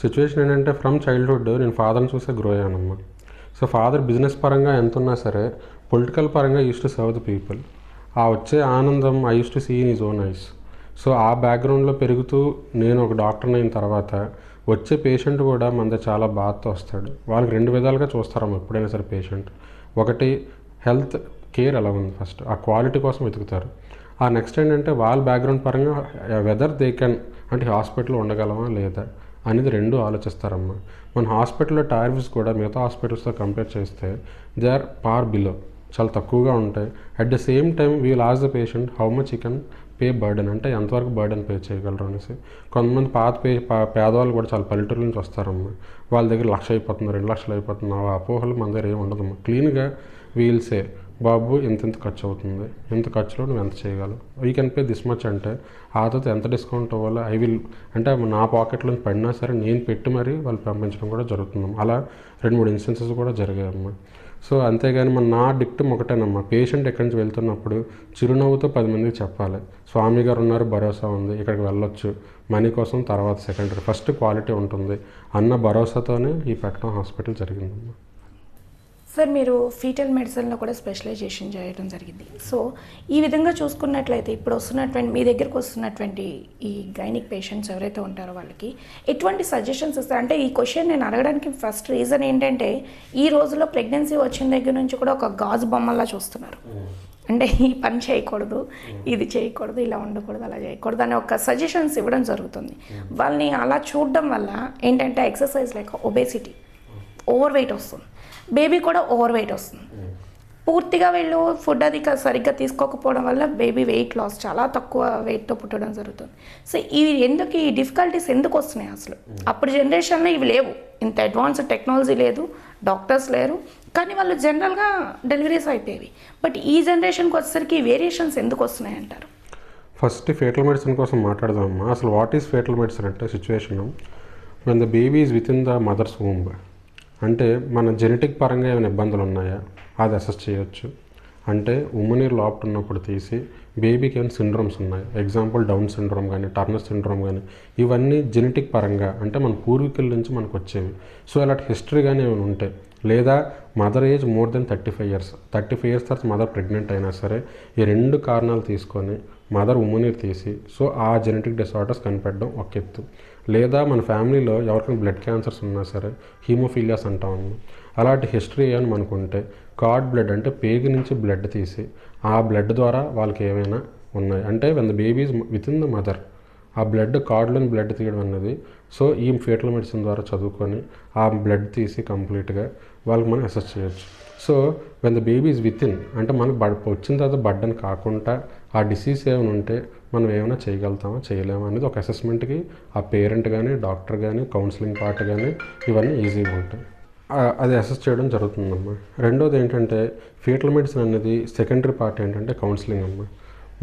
సిచ్యువేషన్ ఏంటంటే, ఫ్రమ్ చైల్డ్హుడ్ నేను ఫాదర్ని చూసే గ్రో అయ్యానమ్మా. సో ఫాదర్ బిజినెస్ పరంగా ఎంత ఉన్నా సరే పొలిటికల్ పరంగా used to serve the people. ఆ వచ్చే ఆనందం I used to see in his own eyes. So ఆ బ్యాక్గ్రౌండ్లో పెరుగుతూ నేను ఒక డాక్టర్ని అయిన తర్వాత వచ్చే పేషెంట్ కూడా మన చాలా బాధతో వస్తాడు. వాళ్ళకి 2 విధాలుగా చూస్తారమ్మా ఎప్పుడైనా సరే పేషెంట్. ఒకటి హెల్త్ కేర్ ఎలా ఉంది, ఫస్ట్ ఆ క్వాలిటీ కోసం వెతుకుతారు. ఆ నెక్స్ట్ ఏంటంటే వాళ్ళ బ్యాక్గ్రౌండ్ పరంగా వెదర్ దే కెన్, అంటే హాస్పిటల్లో ఉండగలమా లేదా అనేది 2 ఆలోచిస్తారమ్మా. మన హాస్పిటల్లో టారిఫ్స్ కూడా మిగతా హాస్పిటల్స్తో కంపేర్ చేస్తే దే ఆర్ పార్ బిలో, చాలా తక్కువగా ఉంటాయి. At the same time we will ask the patient how much you can pay burden, అంటే ఎంతవరకు బర్డెన్ పే చేయగలరు అనేసి. కొంతమంది పేదవాళ్ళు కూడా చాలా పల్లెటూరు నుంచి వస్తారమ్మా. వాళ్ళ దగ్గర 1,00,000 అయిపోతుంది, 2 లక్షలు అయిపోతుంది, ఆ అపోహలు మన దగ్గర ఏమి ఉండదమ్మా. క్లీన్గా వీల్సే బాబు ఎంత ఖర్చు అవుతుంది, ఎంత ఖర్చులో నువ్వు ఎంత చేయగలవు, we can pay this much, అంటే ఆ తర్వాత ఎంత డిస్కౌంట్ అవ్వాలో ఐ విల్, అంటే నా పాకెట్లో పడినా సరే నేను పెట్టి మరీ వాళ్ళు పంపించడం కూడా జరుగుతుందమ్మా. అలా 2-3 ఇన్స్టెన్సెస్ కూడా జరిగాయమ్మా. సో అంతేగాని నా డిక్టమ్ ఒకటేనమ్మా, పేషెంట్ ఎక్కడి నుంచి వెళ్తున్నప్పుడు చిరునవ్వుతో 10 మందికి చెప్పాలి, స్వామి గారు ఉన్నారు, భరోసా ఉంది, ఇక్కడికి వెళ్ళొచ్చు, మనీ కోసం తర్వాత సెకండరీ, ఫస్ట్ క్వాలిటీ ఉంటుంది అన్న భరోసాతోనే ఈ పెట్టడం హాస్పిటల్ జరిగిందమ్మా. సార్, మీరు ఫీటల్ మెడిసిన్లో కూడా స్పెషలైజేషన్ చేయడం జరిగింది. సో ఈ విధంగా చూసుకున్నట్లయితే ఇప్పుడు వస్తున్నటువంటి మీ దగ్గరకు వస్తున్నటువంటి ఈ గైనిక్ పేషెంట్స్ ఎవరైతే ఉంటారో వాళ్ళకి ఎటువంటి సజెషన్స్ ఇస్తారు? అంటే ఈ క్వశ్చన్ నేను అడగడానికి ఫస్ట్ రీజన్ ఏంటంటే, ఈ రోజుల్లో ప్రెగ్నెన్సీ వచ్చిన దగ్గర నుంచి కూడా ఒక గాజు బొమ్మల్లా చూస్తున్నారు. అంటే ఈ పని చేయకూడదు, ఇది చేయకూడదు, ఇలా ఉండకూడదు, అలా చేయకూడదు అనే ఒక సజెషన్స్ ఇవ్వడం జరుగుతుంది. వాళ్ళని అలా చూడడం వల్ల ఏంటంటే exercise like obesity, over weight వస్తుంది, బేబీ కూడా ఓవర్ వెయిట్ వస్తుంది. పూర్తిగా వీళ్ళు ఫుడ్ అది సరిగ్గా తీసుకోకపోవడం వల్ల బేబీ వెయిట్ లాస్, చాలా తక్కువ వెయిట్తో పుట్టడం జరుగుతుంది. సో ఇవి ఎందుకు, ఈ డిఫికల్టీస్ ఎందుకు వస్తున్నాయి అసలు? అప్పుడు జనరేషన్లో ఇవి లేవు, ఇంత అడ్వాన్స్డ్ టెక్నాలజీ లేదు, డాక్టర్స్ లేరు, కానీ వాళ్ళు జనరల్గా డెలివరీస్ అయిపోయేవి. బట్ ఈ జనరేషన్కి వచ్చేసరికి ఈ వేరియేషన్స్ ఎందుకు వస్తున్నాయి అంటారు? ఫస్ట్ ఫేటల్ మెడిసిన్ కోసం మాట్లాడదామమ్మా. అసలు వాట్ ఈస్ ఫేటల్ మెడిసిన్ అంటే, situation when the baby is within the mother's womb, అంటే మన జెనెటిక్ పరంగా ఏమైనా ఇబ్బందులు ఉన్నాయా అది అసెస్ చేయొచ్చు. అంటే ఉమ్మనీరు లోపల ఉన్నప్పుడు తీసి బేబీకి ఏమైనా సిండ్రోమ్స్ ఉన్నాయి, ఎగ్జాంపుల్ డౌన్ సిండ్రోమ్ కానీ టర్నర్ సిండ్రోమ్ కానీ, ఇవన్నీ జెనెటిక్ పరంగా అంటే మన పూర్వీకుల నుంచి మనకు వచ్చేవి. సో అలాంటి హిస్టరీ కానీ ఏమైనా ఉంటాయి, లేదా mother age more than 35 years తర్వాత మదర్ ప్రెగ్నెంట్ అయినా సరే, ఈ 2 కారణాలు తీసుకొని మదర్ ఉమ్మనీరు తీసి సో ఆ జెనెటిక్ డిసార్డర్స్ కనిపెట్టడం ఒక ఎత్తు. లేదా మన ఫ్యామిలీలో ఎవరికైనా బ్లడ్ క్యాన్సర్స్ ఉన్నా సరే, హీమోఫీలియాస్ అంటాము, అలాంటి హిస్టరీ అని మనకుంటే కార్డ్ బ్లడ్, అంటే పేగు నుంచి బ్లడ్ తీసి ఆ బ్లడ్ ద్వారా వాళ్ళకి ఏమైనా ఉన్నాయి అంటే when the babies with in the mother, ఆ బ్లడ్ కార్డ్లోని బ్లడ్ తీయడం అన్నది. సో ఈ ఫేటల్ మెడిసిన్ ద్వారా చదువుకొని ఆ బ్లడ్ తీసి కంప్లీట్గా వాళ్ళకి మనం అసెస్ చేయొచ్చు. So when the baby is with in, అంటే మనకు వచ్చిన తర్వాత బడ్డని కాకుండా ఆ డిసీజ్ ఏమైనా ఉంటే మనం ఏమైనా చేయగలుగుతామా చేయలేమా అనేది ఒక అసెస్మెంట్కి ఆ పేరెంట్ కానీ డాక్టర్ కానీ కౌన్సిలింగ్ పార్ట్ కానీ ఇవన్నీ ఈజీగా ఉంటాయి. అది అసెస్ చేయడం జరుగుతుందమ్మా. రెండోది ఏంటంటే ఫీటల్ మెడిసిన్ అనేది సెకండరీ పార్ట్ ఏంటంటే కౌన్సిలింగ్ అమ్మా.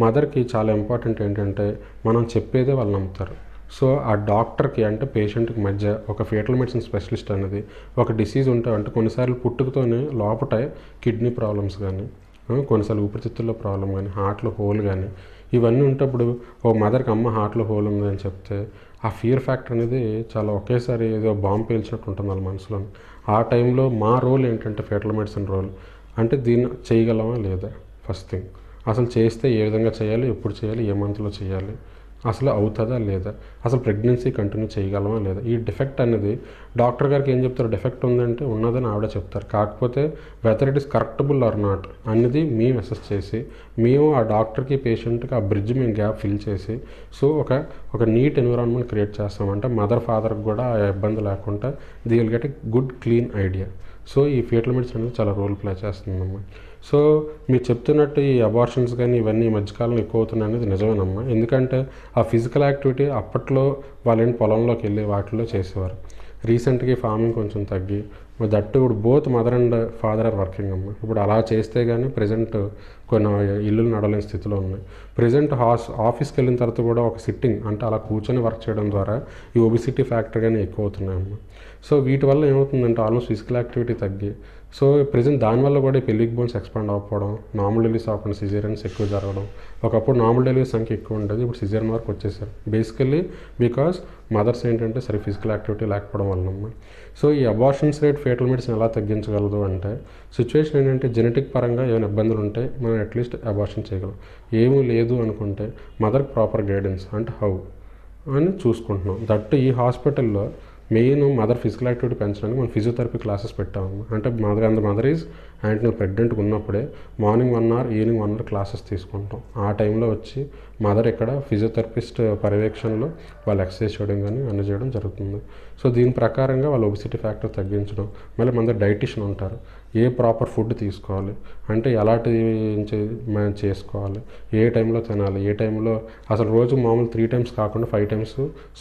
మదర్కి చాలా ఇంపార్టెంట్ ఏంటంటే మనం చెప్పేదే వాళ్ళు నమ్ముతారు. సో ఆ డాక్టర్కి అంటే పేషెంట్కి మధ్య ఒక ఫీటల్ మెడిసిన్ స్పెషలిస్ట్ అనేది ఒక డిసీజ్ ఉంటే, అంటే కొన్నిసార్లు పుట్టుకతోనే లోపట కిడ్నీ ప్రాబ్లమ్స్ కానీ, కొన్నిసార్లు ఊపిరితిత్తుల్లో ప్రాబ్లం కానీ, హార్ట్లో హోల్ కానీ, ఇవన్నీ ఉంటప్పుడు ఓ మదర్కి అమ్మ హార్ట్లో హోల్ ఉంది అని చెప్తే ఆ ఫియర్ ఫ్యాక్టర్ అనేది చాలా ఒకేసారి ఏదో బాంబు పేల్చినట్టు ఉంటుంది వాళ్ళ మనసులో. ఆ టైంలో మా రోల్ ఏంటంటే ఫీటల్ మెడిసిన్ రోల్ అంటే దీన్ని చేయగలమా లేదా, ఫస్ట్ థింగ్ అసలు చేస్తే ఏ విధంగా చేయాలి, ఎప్పుడు చేయాలి, ఏ మంత్లో చేయాలి, అసలు అవుతుందా లేదా, అసలు ప్రెగ్నెన్సీ కంటిన్యూ చేయగలమా లేదా. ఈ డిఫెక్ట్ అనేది డాక్టర్ గారికి ఏం చెప్తారు, డిఫెక్ట్ ఉందంటే ఉన్నదని ఆవిడ చెప్తారు. కాకపోతే whether it is correctable or not అనేది మేము అసెస్ చేసి, మేము ఆ డాక్టర్కి పేషెంట్కి ఆ బ్రిడ్జ్ మేము గ్యాప్ ఫిల్ చేసి, సో ఒక నీట్ ఎన్విరాన్మెంట్ క్రియేట్ చేస్తామంటే మదర్ ఫాదర్కి కూడా ఆ ఇబ్బంది లేకుండా the will get a good clean idea. So ఈ ఫీటల్ మెడిసిన్ అనేది చాలా రోల్ ప్లే చేస్తుందమ్మా. సో మీరు చెప్తున్నట్టు ఈ అబార్షన్స్ కానీ ఇవన్నీ ఈ మధ్యకాలంలో ఎక్కువ అవుతున్నాయి అనేది నిజమేనమ్మా. ఎందుకంటే ఆ ఫిజికల్ యాక్టివిటీ అప్పట్లో వాళ్ళేంటి పొలంలోకి వెళ్ళి వాటిలో చేసేవారు. రీసెంట్గా ఫార్మింగ్ కొంచెం తగ్గి దట్టు ఇప్పుడు both mother and father are working అమ్మ. ఇప్పుడు అలా చేస్తే కానీ ప్రజెంట్ కొన్ని ఇల్లులు నడవలేని స్థితిలో ఉన్నాయి. ప్రజెంట్ ఆఫీస్కి వెళ్ళిన తర్వాత కూడా ఒక సిట్టింగ్ అంటే అలా కూర్చొని వర్క్ చేయడం ద్వారా ఈ ఒబిసిటీ ఫ్యాక్టర్ కానీ ఎక్కువ అవుతున్నాయమ్మ. సో వీటి వల్ల ఏమవుతుందంటే ఆల్మోస్ట్ ఫిజికల్ యాక్టివిటీ తగ్గి, సో ప్రజెంట్ దానివల్ల కూడా ఈ పెల్విక్ బోన్స్ ఎక్స్పాండ్ అవ్వకపోవడం, నార్మల్ డెలివరీస్ అవ్వకుండా సిజేరియన్స్ ఎక్కువ జరగడం. ఒకప్పుడు నార్మల్ డెలివరీ సంఖ్య ఎక్కువ ఉండేది, ఇప్పుడు సిజేరియన్ వరకు వచ్చేసారు. బేసికల్లీ బికాస్ మదర్స్ ఏంటంటే సరే ఫిజికల్ యాక్టివిటీ లేకపోవడం వల్లనమ్మా. సో ఈ అబార్షన్స్ రేట్ ఫేటల్ మెడిసిన్ ఎలా తగ్గించగలదు అంటే సిచ్యువేషన్ ఏంటంటే జెనెటిక్ పరంగా ఏమైనా ఇబ్బందులు ఉంటే మనం అట్లీస్ట్ అబార్షన్ చేయగలం. ఏమీ లేదు అనుకుంటే మదర్కి ప్రాపర్ గైడెన్స్ అంటే హౌ అని చూసుకుంటున్నాం. దట్ ఈ హాస్పిటల్లో మెయిన్ మదర్ ఫిజికల్ యాక్టివిటీ పెంచడానికి మనం ఫిజియోథెరపీ క్లాసెస్ పెట్టాము. అంటే మదర్ ఈజ్ యాంటీ ప్రెగ్నెంట్గా ఉన్నప్పుడే morning 1 hour evening 1 hour classes తీసుకుంటాం. ఆ టైంలో వచ్చి మదర్ ఇక్కడ ఫిజియోథెరపిస్ట్ పర్యవేక్షణలో వాళ్ళు ఎక్సర్సైజ్ చేయడం కానీ అన్ని చేయడం జరుగుతుంది. సో దీని ప్రకారంగా వాళ్ళు ఒబిసిటీ ఫ్యాక్టర్ తగ్గించడం, మళ్ళీ మన దగ్గర డైటిషియన్ ఉంటారు, ఏ ప్రాపర్ ఫుడ్ తీసుకోవాలి అంటే ఎలాంటి మనం చేసుకోవాలి, ఏ టైంలో తినాలి, ఏ టైంలో అసలు రోజు మామూలు 3 times కాకుండా 5 times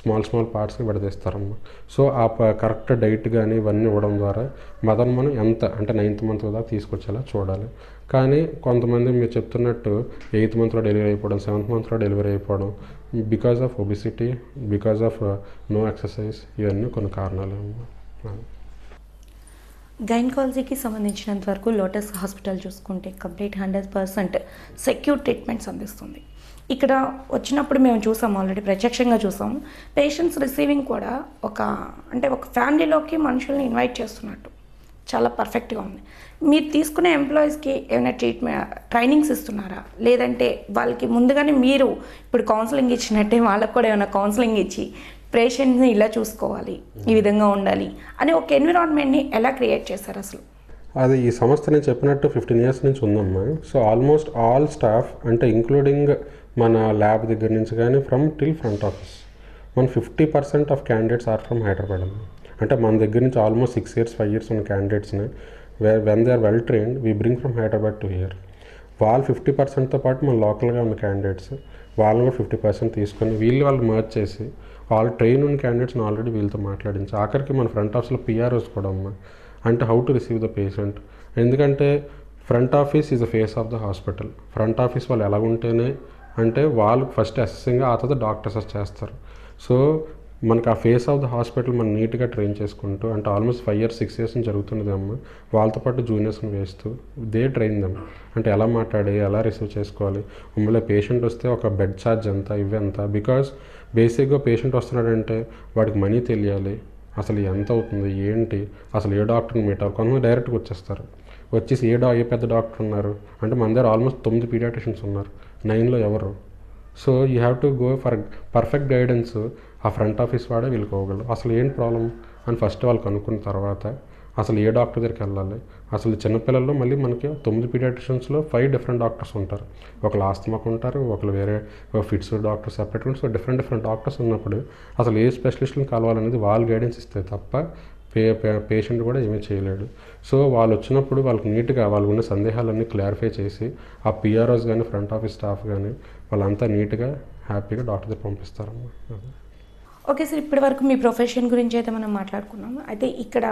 స్మాల్ పార్ట్స్కి విడదీస్తారమ్మ. సో ఆ కరెక్ట్ డైట్ కానీ ఇవన్నీ ఇవ్వడం ద్వారా మదర్ మనం ఎంత అంటే 9th month దాకా తీసుకొచ్చేలా చూడాలి. కానీ కొంతమంది మీరు చెప్తున్నట్టు 8th monthలో డెలివరీ అయిపోవడం, 7th monthలో డెలివరీ అయిపోవడం because of obesity, because of no exercise, ఇవన్నీ కొన్ని కారణాలు. గైనకాలజీకి సంబంధించినంత వరకు లోటస్ హాస్పిటల్ చూసుకుంటే కంప్లీట్ 100% సెక్యూర్ ట్రీట్మెంట్స్ అందిస్తుంది. ఇక్కడ వచ్చినప్పుడు మేము చూసాం, ఆల్రెడీ ప్రత్యక్షంగా చూసాం. పేషెంట్స్ రిసీవింగ్ కూడా ఒక ఫ్యామిలీలోకి మనుషుల్ని ఇన్వైట్ చేస్తున్నట్టు చాలా పర్ఫెక్ట్గా ఉంది. మీరు తీసుకునే ఎంప్లాయీస్కి ఏమైనా ట్రైనింగ్స్ ఇస్తున్నారా, లేదంటే వాళ్ళకి ముందుగానే మీరు ఇప్పుడు కౌన్సిలింగ్ ఇచ్చినట్టే వాళ్ళకి కూడా ఏమైనా కౌన్సిలింగ్ ఇచ్చి పేషెంట్ని ఇలా చూసుకోవాలి, ఈ విధంగా ఉండాలి అని ఒక ఎన్విరాన్మెంట్ని ఎలా క్రియేట్ చేశారు అసలు? అది ఈ సంస్థ నేను చెప్పినట్టు 15 years నుంచి ఉందమ్మా. సో ఆల్మోస్ట్ ఆల్ స్టాఫ్ అంటే ఇంక్లూడింగ్ మన ల్యాబ్ దగ్గర నుంచి కానీ టిల్ ఫ్రంట్ ఆఫీస్ మన 50% of candidates are from Hyderabad అమ్మా. అంటే మన దగ్గర నుంచి ఆల్మోస్ట్ 6 years 5 years ఉన్న క్యాండిడేట్స్ని when they are well trained we bring from Hyderabad to here. వాళ్ళు 50%తో పాటు మన లోకల్గా ఉన్న క్యాండిడేట్స్ వాళ్ళని కూడా 50% తీసుకొని వాళ్ళు మర్జ్ చేసి వాళ్ళు ట్రైన్ ఉన్న క్యాండిడేట్స్ని ఆల్రెడీ వీళ్ళతో మాట్లాడించి ఆఖరికి మన ఫ్రంట్ ఆఫీస్లో పిఆర్ఓస్ కూడా అమ్మా. అంటే how to receive the patient, ఎందుకంటే front office is the face of the hospital. Front office వాళ్ళు ఎలా ఉంటేనే అంటే వాళ్ళు ఫస్ట్ అసెసింగ్ ఆ తర్వాత డాక్టర్ అసెస్ చేస్తారు. సో మనకు ఆ ఫేస్ ఆఫ్ ద హాస్పిటల్ మనం నీట్గా ట్రైన్ చేసుకుంటూ అంటే ఆల్మోస్ట్ 5 years 6 years నుంచి జరుగుతున్నది అమ్మ. వాళ్ళతో పాటు జూనియర్స్ని వేస్తూ దే ట్రైన్ దమ్ అంటే ఎలా మాట్లాడి ఎలా రిసీవ్ చేసుకోవాలి. మళ్ళీ పేషెంట్ వస్తే ఒక బెడ్ ఛార్జ్ ఎంత ఇవెంత, బికాజ్ బేసిక్గా పేషెంట్ వస్తున్నాడంటే వాడికి మనీ తెలియాలి, అసలు ఎంత అవుతుంది ఏంటి, అసలు ఏ డాక్టర్ని మీట్ అవ్వాలి. కొంతమంది డైరెక్ట్గా వచ్చేస్తారు, వచ్చేసి ఏ పెద్ద డాక్టర్ ఉన్నారు అంటే మన దగ్గర ఆల్మోస్ట్ 9 పీడియాట్రిషియన్స్ ఉన్నారు, 9లో ఎవరు. So you have to go for perfect guidance. ఆ ఫ్రంట్ ఆఫీస్ వాడే వీళ్ళుకోగలరు అసలు ఏంటి ప్రాబ్లం అని ఫస్ట్ వాళ్ళు కనుక్కున్న తర్వాత అసలు ఏ డాక్టర్ దగ్గరికి వెళ్ళాలి. అసలు చిన్నపిల్లల్లో మళ్ళీ మనకి 9 పీడియాట్రిషియన్స్లో 5 different డాక్టర్స్ ఉంటారు. ఒకళ్ళు ఆస్తమాకు ఉంటారు, ఒకళ్ళు వేరే ఫిట్స్ డాక్టర్ సెపరేట్ ఉంటారు. సో డిఫరెంట్ డాక్టర్స్ ఉన్నప్పుడు అసలు ఏ స్పెషలిస్ట్ని కలవాలనేది వాళ్ళు గైడెన్స్ ఇస్తే తప్ప పేషెంట్ కూడా ఏమీ చేయలేడు. సో వాళ్ళు వచ్చినప్పుడు వాళ్ళకి నీట్గా వాళ్ళు ఉన్న సందేహాలన్నీ క్లారిఫై చేసి ఆ పిఆర్ఓస్ కానీ ఫ్రంట్ ఆఫీస్ స్టాఫ్ కానీ వాళ్ళంతా నీట్గా హ్యాపీగా డాక్టర్ దగ్గర పంపిస్తారమ్మా. ఓకే సార్, ఇప్పటి వరకు మీ ప్రొఫెషన్ గురించి అయితే మనం మాట్లాడుకున్నాము. అయితే ఇక్కడ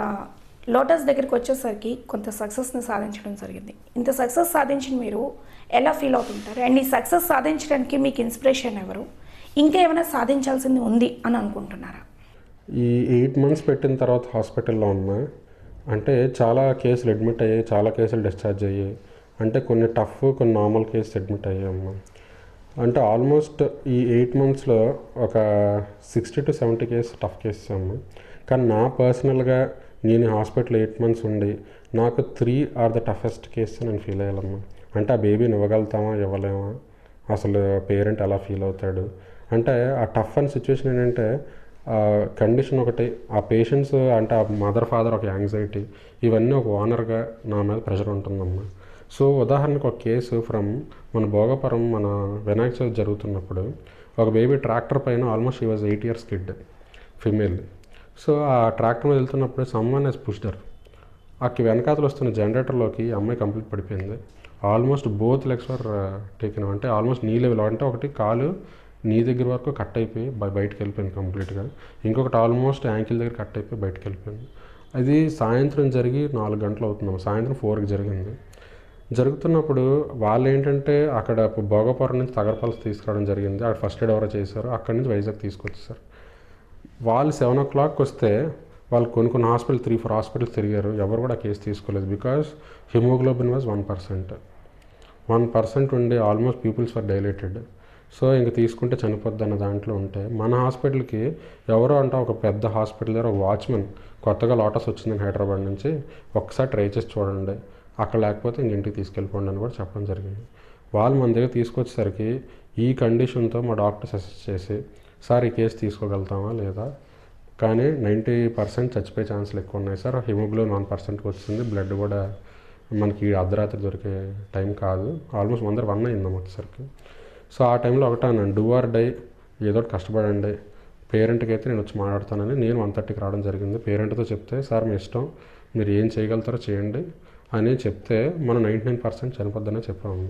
లోటస్ దగ్గరికి వచ్చేసరికి కొంత సక్సెస్ని సాధించడం జరిగింది. ఇంత సక్సెస్ సాధించిన మీరు ఎలా ఫీల్ అవుతుంటారు? అండ్ ఈ సక్సెస్ సాధించడానికి మీకు ఇన్స్పిరేషన్ ఎవరు? ఇంకా ఏమైనా సాధించాల్సింది ఉంది అని అనుకుంటున్నారా? ఈ 8 months పెట్టిన తర్వాత హాస్పిటల్లో ఉన్నా అంటే చాలా కేసులు అడ్మిట్ అయ్యాయి, చాలా కేసులు డిశ్చార్జ్ అయ్యాయి. అంటే కొన్ని టఫ్ కొన్ని నార్మల్ కేసెస్ అడ్మిట్ అయ్యాయి అమ్మ. అంటే ఆల్మోస్ట్ ఈ 8 monthsలో ఒక 60 to 70 కేసెస్ టఫ్ కేసెస్ అమ్మ. కానీ నా పర్సనల్గా నేను హాస్పిటల్ 8 months ఉండి నాకు 3 are the toughest కేసెస్ నేను ఫీల్ అయ్యాలమ్మా. అంటే ఆ బేబీని ఇవ్వగలుగుతామా ఇవ్వలేమా, అసలు పేరెంట్ ఎలా ఫీల్ అవుతాడు, అంటే ఆ టఫ్ అండ్ సిచ్యువేషన్ ఏంటంటే కండిషన్ ఒకటి, ఆ పేషెంట్స్ అంటే ఆ మదర్ ఫాదర్ ఒక యాంగ్జైటీ, ఇవన్నీ ఒక ఓనర్గా నా మీద ప్రెషర్ ఉంటుందమ్మా. సో ఉదాహరణకు ఒక కేసు ఫ్రమ్ మన భోగపురం మన వినాయక చవితి జరుగుతున్నప్పుడు ఒక బేబీ ట్రాక్టర్ పైన almost she was 8 years kid, female. So ఆ ట్రాక్టర్ మీద వెళ్తున్నప్పుడు సమ్వన్ హెస్ పుష్డర్. ఆ వెనకాతలు వస్తున్న జనరేటర్లోకి అమ్మాయి కంప్లీట్ పడిపోయింది. ఆల్మోస్ట్ బోత్ లెగ్స్ వర్ టేకిన్, అంటే ఆల్మోస్ట్ నీ లెవెల్, అంటే ఒకటి కాలు నీ దగ్గర వరకు కట్ అయిపోయి బయటకు వెళ్ళిపోయింది కంప్లీట్గా, ఇంకొకటి ఆల్మోస్ట్ యాంకిల్ దగ్గర కట్ అయిపోయి బయటకు వెళ్ళిపోయింది. అది సాయంత్రం జరిగి 4 గంటలు అవుతున్నాం, సాయంత్రం 4కి జరిగింది. జరుగుతున్నప్పుడు వాళ్ళు ఏంటంటే అక్కడ భోగపురం నుంచి తగరపల్స్ తీసుకురావడం జరిగింది. అక్కడ ఫస్ట్ ఎయిడ్ ఎవరో చేశారు, అక్కడి నుంచి వైజాగ్ తీసుకొచ్చేసారు. వాళ్ళు 7 o'clock వస్తే వాళ్ళు కొన్ని హాస్పిటల్ 3-4 హాస్పిటల్స్ తిరిగారు, ఎవరు కూడా కేసు తీసుకోలేదు. బికాస్ హిమోగ్లోబిన్ వాజ్ 1% ఉండి ఆల్మోస్ట్ పీపుల్స్ వర్ డైలేటెడ్. సో ఇంక తీసుకుంటే చనిపోద్ది అన్న దాంట్లో ఉంటే మన హాస్పిటల్కి ఎవరో అంటే ఒక పెద్ద హాస్పిటల్ దగ్గర ఒక వాచ్మెన్ కొత్తగా లోటస్ వచ్చిందని హైదరాబాద్ నుంచి, ఒకసారి ట్రై చేసి చూడండి, అక్కడ లేకపోతే ఇంక ఇంటికి తీసుకెళ్ళిపోండి అని కూడా చెప్పడం జరిగింది. వాళ్ళు మన దగ్గర తీసుకొచ్చేసరికి ఈ కండిషన్తో మా డాక్టర్స్ అసెస్ చేసి, సార్ ఈ కేసు తీసుకోగలుగుతామా లేదా, కానీ 90% చచ్చిపోయే ఛాన్సులు ఎక్కువ ఉన్నాయి సార్, హిమోగ్లోబిన్ 1%కి వచ్చింది, బ్లడ్ కూడా మనకి అర్ధరాత్రి దొరికే టైం కాదు, ఆల్మోస్ట్ 1 అయిందాం వచ్చేసరికి. సో ఆ టైంలో ఒకటే అన్నాను, డూ ఆర్ డై, ఏదో కష్టపడండి, పేరెంట్కి అయితే నేను వచ్చి మాట్లాడతానని నేను 1:30కి రావడం జరిగింది. పేరెంట్తో చెప్తే సార్ మీ ఇష్టం, మీరు ఏం చేయగలుగుతారో చేయండి అని చెప్తే మనం 99% చనిపోద్దనే చెప్పాము.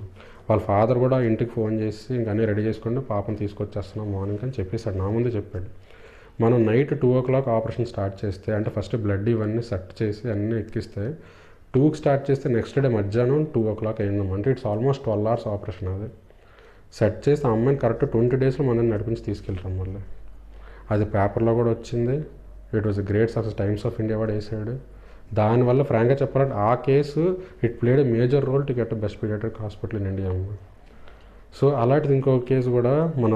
వాళ్ళ ఫాదర్ కూడా ఇంటికి ఫోన్ చేసి ఇంక అన్నీ రెడీ చేసుకోండి, పాపను తీసుకొచ్చేస్తున్నాం మార్నింగ్ అని చెప్పేశాడు, నా ముందే చెప్పాడు. మనం నైట్ 2 o'clock ఆపరేషన్ స్టార్ట్ చేస్తే, అంటే ఫస్ట్ బ్లడ్ ఇవన్నీ సెట్ చేసి అన్నీ ఎక్కిస్తే 2కి స్టార్ట్ చేస్తే నెక్స్ట్ డే మధ్యాహ్నం 2 o'clock అయిందాం. అంటే ఇట్స్ ఆల్మోస్ట్ 12 hours ఆపరేషన్. అది సెట్ చేసి ఆ అమ్మాయిని కరెక్ట్ 20 daysలో మనల్ని నడిపించి తీసుకెళ్ళాం. మళ్ళీ అది పేపర్లో కూడా వచ్చింది, it was a great success, Times of India కూడా వేసాడు. దానివల్ల ఫ్రాంక్గా చెప్పాలంటే ఆ case it played a major role to get best paediatric hospital in India అమ్మ. సో అలాంటిది ఇంకో కేసు కూడా మన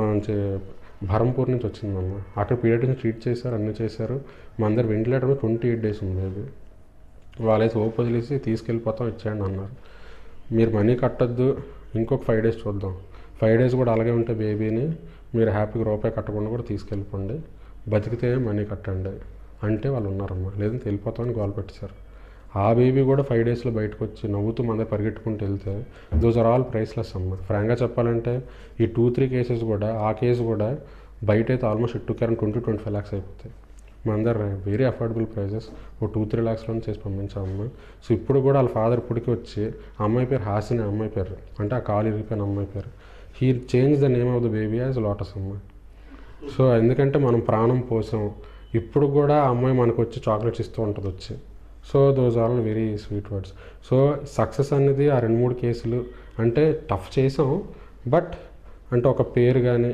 బరంపూర్ నుంచి వచ్చిందమ్మ, అక్కడ పీడియాట్రిక్స్ ట్రీట్ చేశారు, అన్నీ చేశారు, మన దగ్గర వెంటిలేటర్ 28 days ఉంది. అది వాళ్ళైతే ఓపు వదిలేసి తీసుకెళ్ళిపోతాం ఇచ్చేయండి అన్నారు. మీరు మనీ కట్టొద్దు, ఇంకొక 5 days చూద్దాం, 5 days కూడా అలాగే ఉంటే బేబీని మీరు హ్యాపీగా రూపాయి కట్టకుండా కూడా తీసుకెళ్ళిపోండి, బతికితే మనీ కట్టండి అంటే వాళ్ళు ఉన్నారమ్మా, లేదంటే వెళ్ళిపోతామని గోల్ పెట్టేశారు. ఆ బేబీ కూడా 5 daysలో బయటకు వచ్చి నవ్వుతూ మన దగ్గర పరిగెట్టుకుంటూ వెళ్తే దోస్ ఆర్ ఆల్ ప్రైస్లెస్ అమ్మ. ఫ్రాంక్గా చెప్పాలంటే ఈ 2-3 కేసెస్ కూడా, ఆ కేసు కూడా బయట అయితే ఆల్మోస్ట్ 20-25 lakhs అయిపోతాయి. మన దగ్గర వెరీ అఫోర్డబుల్ ప్రైజెస్, ఓ 2-3 lakhsలో చేసి పంపించామమ్మ. సో ఇప్పుడు కూడా వాళ్ళ ఫాదర్ ఇప్పటికీ వచ్చి, అమ్మాయి పేరు హాసిని, అమ్మాయి పేరు అంటే ఆ కాలు ఇరిగిపోయిన అమ్మాయి పేరు, he change the name of the baby as lotus అమ్మ. సో ఎందుకంటే మనం ప్రాణం పోసాం, ఇప్పుడు కూడా ఆ అమ్మాయి మనకు వచ్చి చాక్లెట్స్ ఇస్తూ ఉంటుంది వచ్చి. So those are very sweet words. So success అనేది ఆ 2-3 కేసులు అంటే టఫ్ చేసాం, బట్ అంటే ఒక పేరు కానీ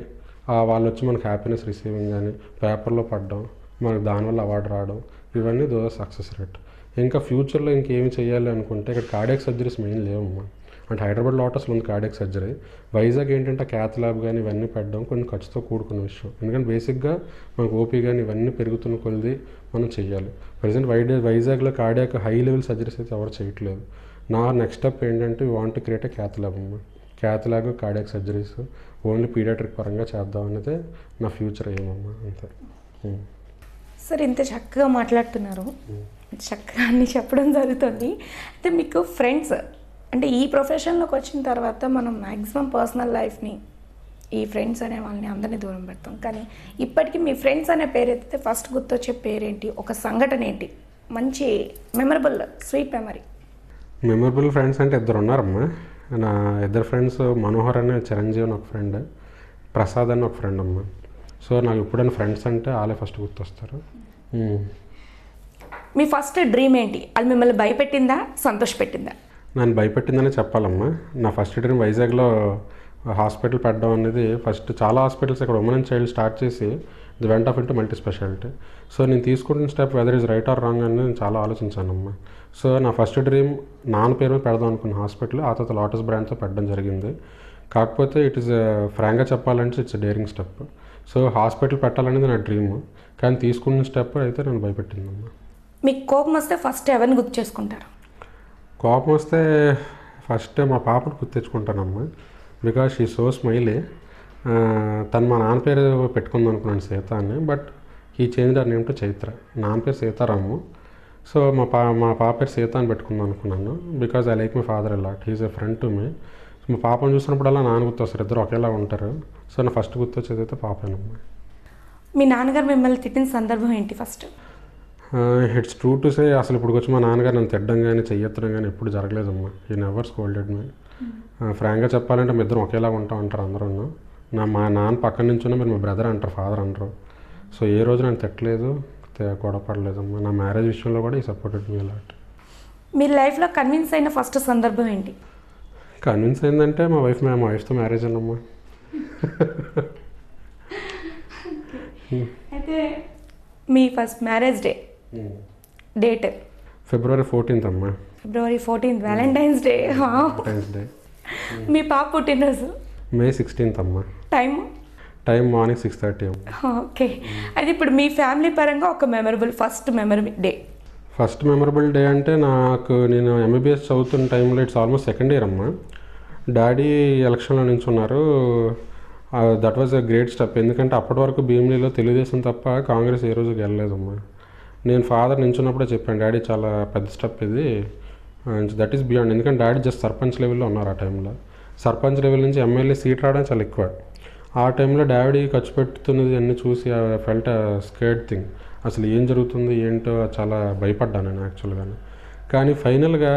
వాళ్ళు వచ్చి మనకు హ్యాపీనెస్ రిసీవింగ్ కానీ, పేపర్లో పడడం, మనకు దానివల్ల అవార్డు రావడం, ఇవన్నీ దోస్ సక్సెస్ రేట్. ఇంకా ఫ్యూచర్లో ఇంకేమి చేయాలి అనుకుంటే ఇక్కడ కార్డియాక్ సర్జరీస్ మెయిన్ లేవమ్మా. అంటే హైదరాబాద్ లోటస్లో ఉంది కార్డియాక్ సర్జరీ, వైజాగ్ ఏంటంటే క్యాత్ ల్యాబ్ కానీ ఇవన్నీ పెట్టడం కొంచెం ఖర్చుతో కూడుకున్న విషయం. ఎందుకంటే బేసిక్గా మనకు ఓపీ కానీ ఇవన్నీ పెరుగుతున్న కొద్ది మనం చేయాలి. ప్రజెంట్ వైజాగ్లో కార్డియాక్ హై లెవెల్ సర్జరీస్ అయితే ఎవరు చేయట్లేదు. నా నెక్స్ట్ స్టెప్ ఏంటంటే we want to create a cath lab అమ్మ. Cath lab cardiac surgeries only paediatric పరంగా చేద్దాం అనేది నా ఫ్యూచర్ ఏమమ్మా, అంతే. సార్ ఇంత చక్కగా మాట్లాడుతున్నారు, చక్కగా అన్ని చెప్పడం జరుగుతుంది. అయితే మీకు ఫ్రెండ్స్ అంటే ఈ ప్రొఫెషన్లోకి వచ్చిన తర్వాత మనం మ్యాక్సిమం పర్సనల్ లైఫ్ని, ఈ ఫ్రెండ్స్ అనే వాళ్ళని అందరినీ దూరం పెడతాం, కానీ ఇప్పటికీ మీ ఫ్రెండ్స్ అనే పేరు ఎత్తితే ఫస్ట్ గుర్తొచ్చే పేరేంటి, ఒక సంఘటన ఏంటి, మంచి memorable sweet memory? Memorable friends అంటే 2 ఉన్నారమ్మా. నా 2 ఫ్రెండ్స్, మనోహర్ అనే చిరంజీవి అని ఒక ఫ్రెండ్, ప్రసాద్ అని ఒక ఫ్రెండ్ అమ్మ. సో నాకు ఎప్పుడైనా ఫ్రెండ్స్ అంటే వాళ్ళే ఫస్ట్ గుర్తొస్తారు. మీ ఫస్ట్ డ్రీమ్ ఏంటి? అది మిమ్మల్ని భయపెట్టిందా, సంతోషపెట్టిందా? నన్ను భయపెట్టిందనే చెప్పాలమ్మా. నా ఫస్ట్ డ్రీమ్ వైజాగ్లో హాస్పిటల్ పెట్టడం అనేది. ఫస్ట్ చాలా హాస్పిటల్స్ ఇక్కడ ఉమెన్ అండ్ చైల్డ్ స్టార్ట్ చేసి they went off into multi specialty. So నేను తీసుకుంటున్న step whether is right or wrong అని నేను చాలా ఆలోచించానమ్మా. సో నా ఫస్ట్ డ్రీమ్ నాన్న పేరు మీద పెడదాం అనుకున్న హాస్పిటల్, ఆ తర్వాత లోటస్ బ్రాండ్తో పెట్టడం జరిగింది. కాకపోతే ఇట్ ఈస్ ఫ్రాంక్గా చెప్పాలంటే it's daring step. So hospital పెట్టాలనేది నా డ్రీమ్, కానీ తీసుకున్న స్టెప్ అయితే నన్ను భయపెట్టిందమ్మా. మీకు కోపం వస్తే ఫస్ట్ ఎవరిని గుర్తు చేసుకుంటారు? కోపం వస్తే ఫస్ట్ మా పాపను గుర్తు తెచ్చుకుంటానమ్మా. Because she so smiley. తను మా నాన్న పేరు పెట్టుకుందాం అనుకున్నాను సీత అని, బట్ ఈ చేంజ్ నేమ్ టు చైత్ర. నాన్న పేరు సీతారాము, సో మా పాప పేరు సీత అని పెట్టుకుందాం అనుకున్నాను. Because I like my father lot, he's a friend to me. మా పాపను చూసినప్పుడల్లా నాన్న గుర్తొస్తారు, ఇద్దరు ఒకేలా ఉంటారు. సో నా ఫస్ట్ గుర్తొచ్చేది అయితే పాపేనమ్మా. మీ నాన్నగారు మిమ్మల్ని తిట్టిన సందర్భం ఏంటి first? It's true to say, అసలు ఇప్పుడు వచ్చి మా నాన్నగారు నన్ను తిట్టడం కానీ చెయ్యెత్తడం కానీ ఎప్పుడు జరగలేదమ్మా. ఈ నెవర్ స్కోల్డెడ్ మీ. ఫ్రాంక్గా చెప్పాలంటే మీ ఇద్దరం ఒకేలా ఉంటాం అంటారు అందరూ. మా నాన్న పక్కన నుంచి ఉన్న మీరు మా బ్రదర్ అంటారు, ఫాదర్ అంటారు. సో ఏ రోజు నేను తిట్టలేదు, గొడవపడలేదమ్మా. నా మ్యారేజ్ విషయంలో కూడా ఈ సపోర్టెడ్ మీ లాట్. మీ లైఫ్లో కన్విన్స్ అయిన ఫస్ట్ సందర్భం ఏంటి? కన్విన్స్ అయిందంటే మా వైఫ్తో మ్యారేజ్ అన్నమ్మా. అయితే మీ first marriage day date? February 14th అమ్మా. February 14th, Valentine's Day. Valentine's Day. మీ పాప పుట్టినరోజు May 16th అమ్మా. టైం మార్నింగ్ 6:30 అమ్మా. ఓకే. అయితే ఇప్పుడు మీ ఫ్యామిలీ పరంగా ఒక first memorable day. First memorable day అంటే నేను ఎంబీబీఎస్ చదువుతున్న టైంలో ఇట్స్ ఆల్మోస్ట్ సెకండ్ ఇయర్ అమ్మా. డాడీ ఎలక్షన్లో నించున్నారు. That was a great step, ఎందుకంటే అప్పటి వరకు భీమిలీలో తెలుగుదేశం తప్ప కాంగ్రెస్ ఏ రోజు గెలలేదమ్మా. నేను ఫాదర్ నించున్నప్పుడే చెప్పాను, డాడీ చాలా పెద్ద స్టెప్ ఇది, దట్ ఈస్ బియాండ్. ఎందుకంటే డాడీ జస్ట్ సర్పంచ్ లెవెల్లో ఉన్నారు ఆ టైంలో. సర్పంచ్ లెవెల్ నుంచి ఎమ్మెల్యే సీట్ రావడం చాలా ఎక్కువ. ఆ టైంలో డాడీ ఖర్చు పెడుతున్నది అన్నీ చూసి ఫెల్ట్ స్కేర్డ్ థింగ్. అసలు ఏం జరుగుతుంది ఏంటో చాలా భయపడ్డాను నేను యాక్చువల్గానే. కానీ ఫైనల్గా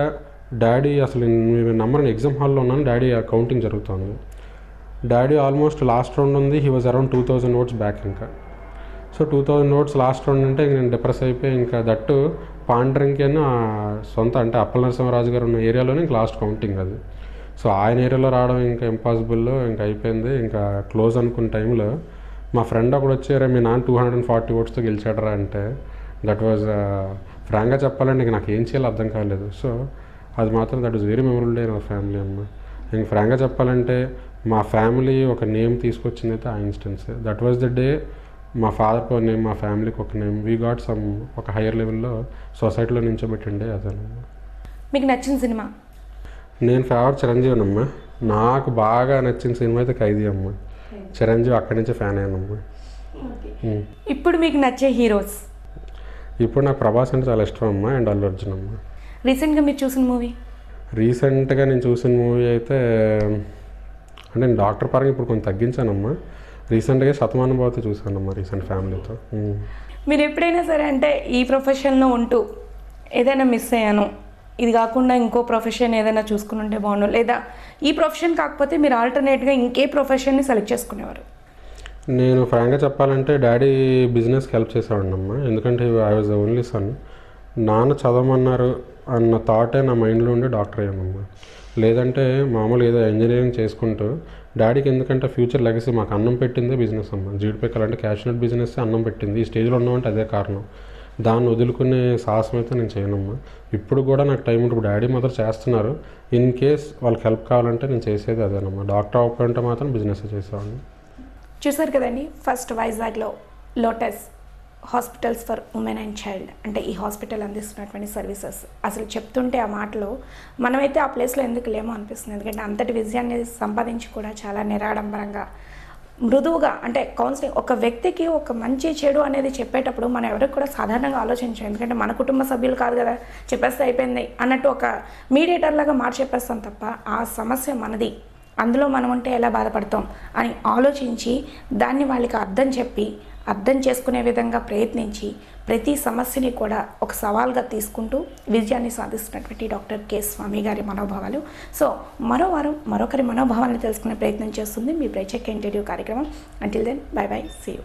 డాడీ అసలు మీరు నమ్మరని ఎగ్జామ్ హాల్లో ఉన్నాను, డాడీ కౌంటింగ్ జరుగుతుంది. డాడీ ఆల్మోస్ట్ లాస్ట్ రౌండ్ ఉంది, he was around 2000 votes back. ఇంకా సో 2000 votes లాస్ట్ రౌండ్ అంటే నేను డిప్రెస్ అయిపోయి, ఇంకా దట్టు పాండరంకి అని సొంత అంటే అప్పల నరసింహరాజు గారు ఉన్న ఏరియాలోనే ఇంక లాస్ట్ కౌంటింగ్ అది. సో ఆయన ఏరియాలో రావడం ఇంకా ఇంపాసిబుల్, ఇంకా అయిపోయింది, ఇంకా క్లోజ్ అనుకున్న టైంలో మా ఫ్రెండ్ ఒకడు వచ్చారా, మీ నాన్న 240 votes గెలిచాడరా అంటే, దట్ వాజ్ ఫ్రాంక్గా చెప్పాలంటే ఇంక నాకు ఏం చేయాలో అర్థం కాలేదు. సో అది మాత్రం that was very memorable day నా ఫ్యామిలీ అమ్మ. ఇంక ఫ్రాంక్గా చెప్పాలంటే మా ఫ్యామిలీ ఒక నేమ్ తీసుకొచ్చింది అయితే ఆ instance. That was the day మా ఫాదర్కి ఒక నేమ్, మా ఫ్యామిలీకి ఒక నేమ్, వీ గాట్ సమ్ ఒక హైయర్ లెవెల్లో సొసైటీలో నించోబెట్టిండే అదేనమ్మా. మీకు నచ్చిన సినిమా? నేను ఫేవరెట్ చిరంజీవి అమ్మా. నాకు బాగా నచ్చిన సినిమా అయితే ఖైదీ అమ్మ. చిరంజీవి అక్కడి నుంచే ఫ్యాన్ అయ్యానమ్మా. ఇప్పుడు మీకు నచ్చే హీరోస్? ఇప్పుడు నాకు ప్రభాస్ అంటే చాలా ఇష్టం అమ్మా, అండ్ అల్లు అర్జున్ అమ్మ. రీసెంట్గా మీరు చూసిన మూవీ? రీసెంట్గా నేను చూసిన మూవీ అయితే అంటే నేను డాక్టర్ పరంగా ఇప్పుడు కొంచెం తగ్గించానమ్మా. రీసెంట్గా శతమానుభావతో చూశానమ్మా రీసెంట్ ఫ్యామిలీతో. మీరు ఎప్పుడైనా సరే అంటే ఈ ప్రొఫెషన్లో ఉంటూ ఏదైనా మిస్ అయ్యాను, ఇది కాకుండా ఇంకో ప్రొఫెషన్ ఏదైనా చూసుకుని ఉంటే బాగుండు, లేదా ఈ ప్రొఫెషన్ కాకపోతే మీరు ఆల్టర్నేట్గా ఇంకే ప్రొఫెషన్ని సెలెక్ట్ చేసుకునేవారు? నేను ఫ్రాంక్గా చెప్పాలంటే డాడీ బిజినెస్కి హెల్ప్ చేసేవాడినమ్మా. ఎందుకంటే I was the only sun. నాన్న చదవమన్నారు అన్న థాటే నా మైండ్లో ఉండి డాక్టర్ అయ్యానమ్మా. లేదంటే మామూలు ఏదో ఇంజనీరింగ్ చేసుకుంటూ డాడీకి, ఎందుకంటే ఫ్యూచర్ లెగసీ మాకు అన్నం పెట్టిందే బిజినెస్ అమ్మ. జీడిపైకలు అంటే క్యాష్నట్ బిజినెస్ అన్నం పెట్టింది. ఈ స్టేజ్లో ఉన్నామంటే అదే కారణం. దాన్ని వదులుకునే సాహసం అయితే నేను చేయనమ్మా. ఇప్పుడు కూడా నాకు టైం ఉంటుంది, డాడీ మాత్రం చేస్తున్నారు. ఇన్ కేస్ వాళ్ళకి హెల్ప్ కావాలంటే నేను చేసేది అదేనమ్మా. డాక్టర్ అవ్వకుంటే మాత్రం బిజినెస్ చేసేవాడిని. చూసారు కదండి, ఫస్ట్ వైజాగ్లో lotus hospitals for women and child అంటే ఈ హాస్పిటల్ అందిస్తున్నటువంటి సర్వీసెస్ అసలు చెప్తుంటే ఆ మాటలో మనమైతే ఆ ప్లేస్లో ఎందుకు లేమో అనిపిస్తుంది. ఎందుకంటే అంతటి విజయాన్ని సంపాదించి కూడా చాలా నిరాడంబరంగా మృదువుగా అంటే కౌన్సిలింగ్ ఒక వ్యక్తికి ఒక మంచి చెడు అనేది చెప్పేటప్పుడు మనం ఎవరికి కూడా సాధారణంగా ఆలోచించాం. ఎందుకంటే మన కుటుంబ సభ్యులు కాదు కదా, చెప్పేస్తే అయిపోయింది అన్నట్టు ఒక మీడియేటర్ లాగా మాట చెప్పేస్తాం తప్ప ఆ సమస్య మనది, అందులో మనం ఉంటే ఎలా బాధపడతాం అని ఆలోచించి దాన్ని వాళ్ళకి అర్థం చేసుకునే విధంగా ప్రయత్నించి ప్రతి సమస్యని కూడా ఒక సవాల్గా తీసుకుంటూ విజయాన్ని సాధిస్తున్నటువంటి డాక్టర్ కె స్వామి గారి మనోభావాలు. సో మరో వారం మరొకరి మనోభావాలను తెలుసుకునే ప్రయత్నం చేస్తుంది మీ ప్రత్యేక ఇంటర్వ్యూ కార్యక్రమం. Until then bye bye, see you.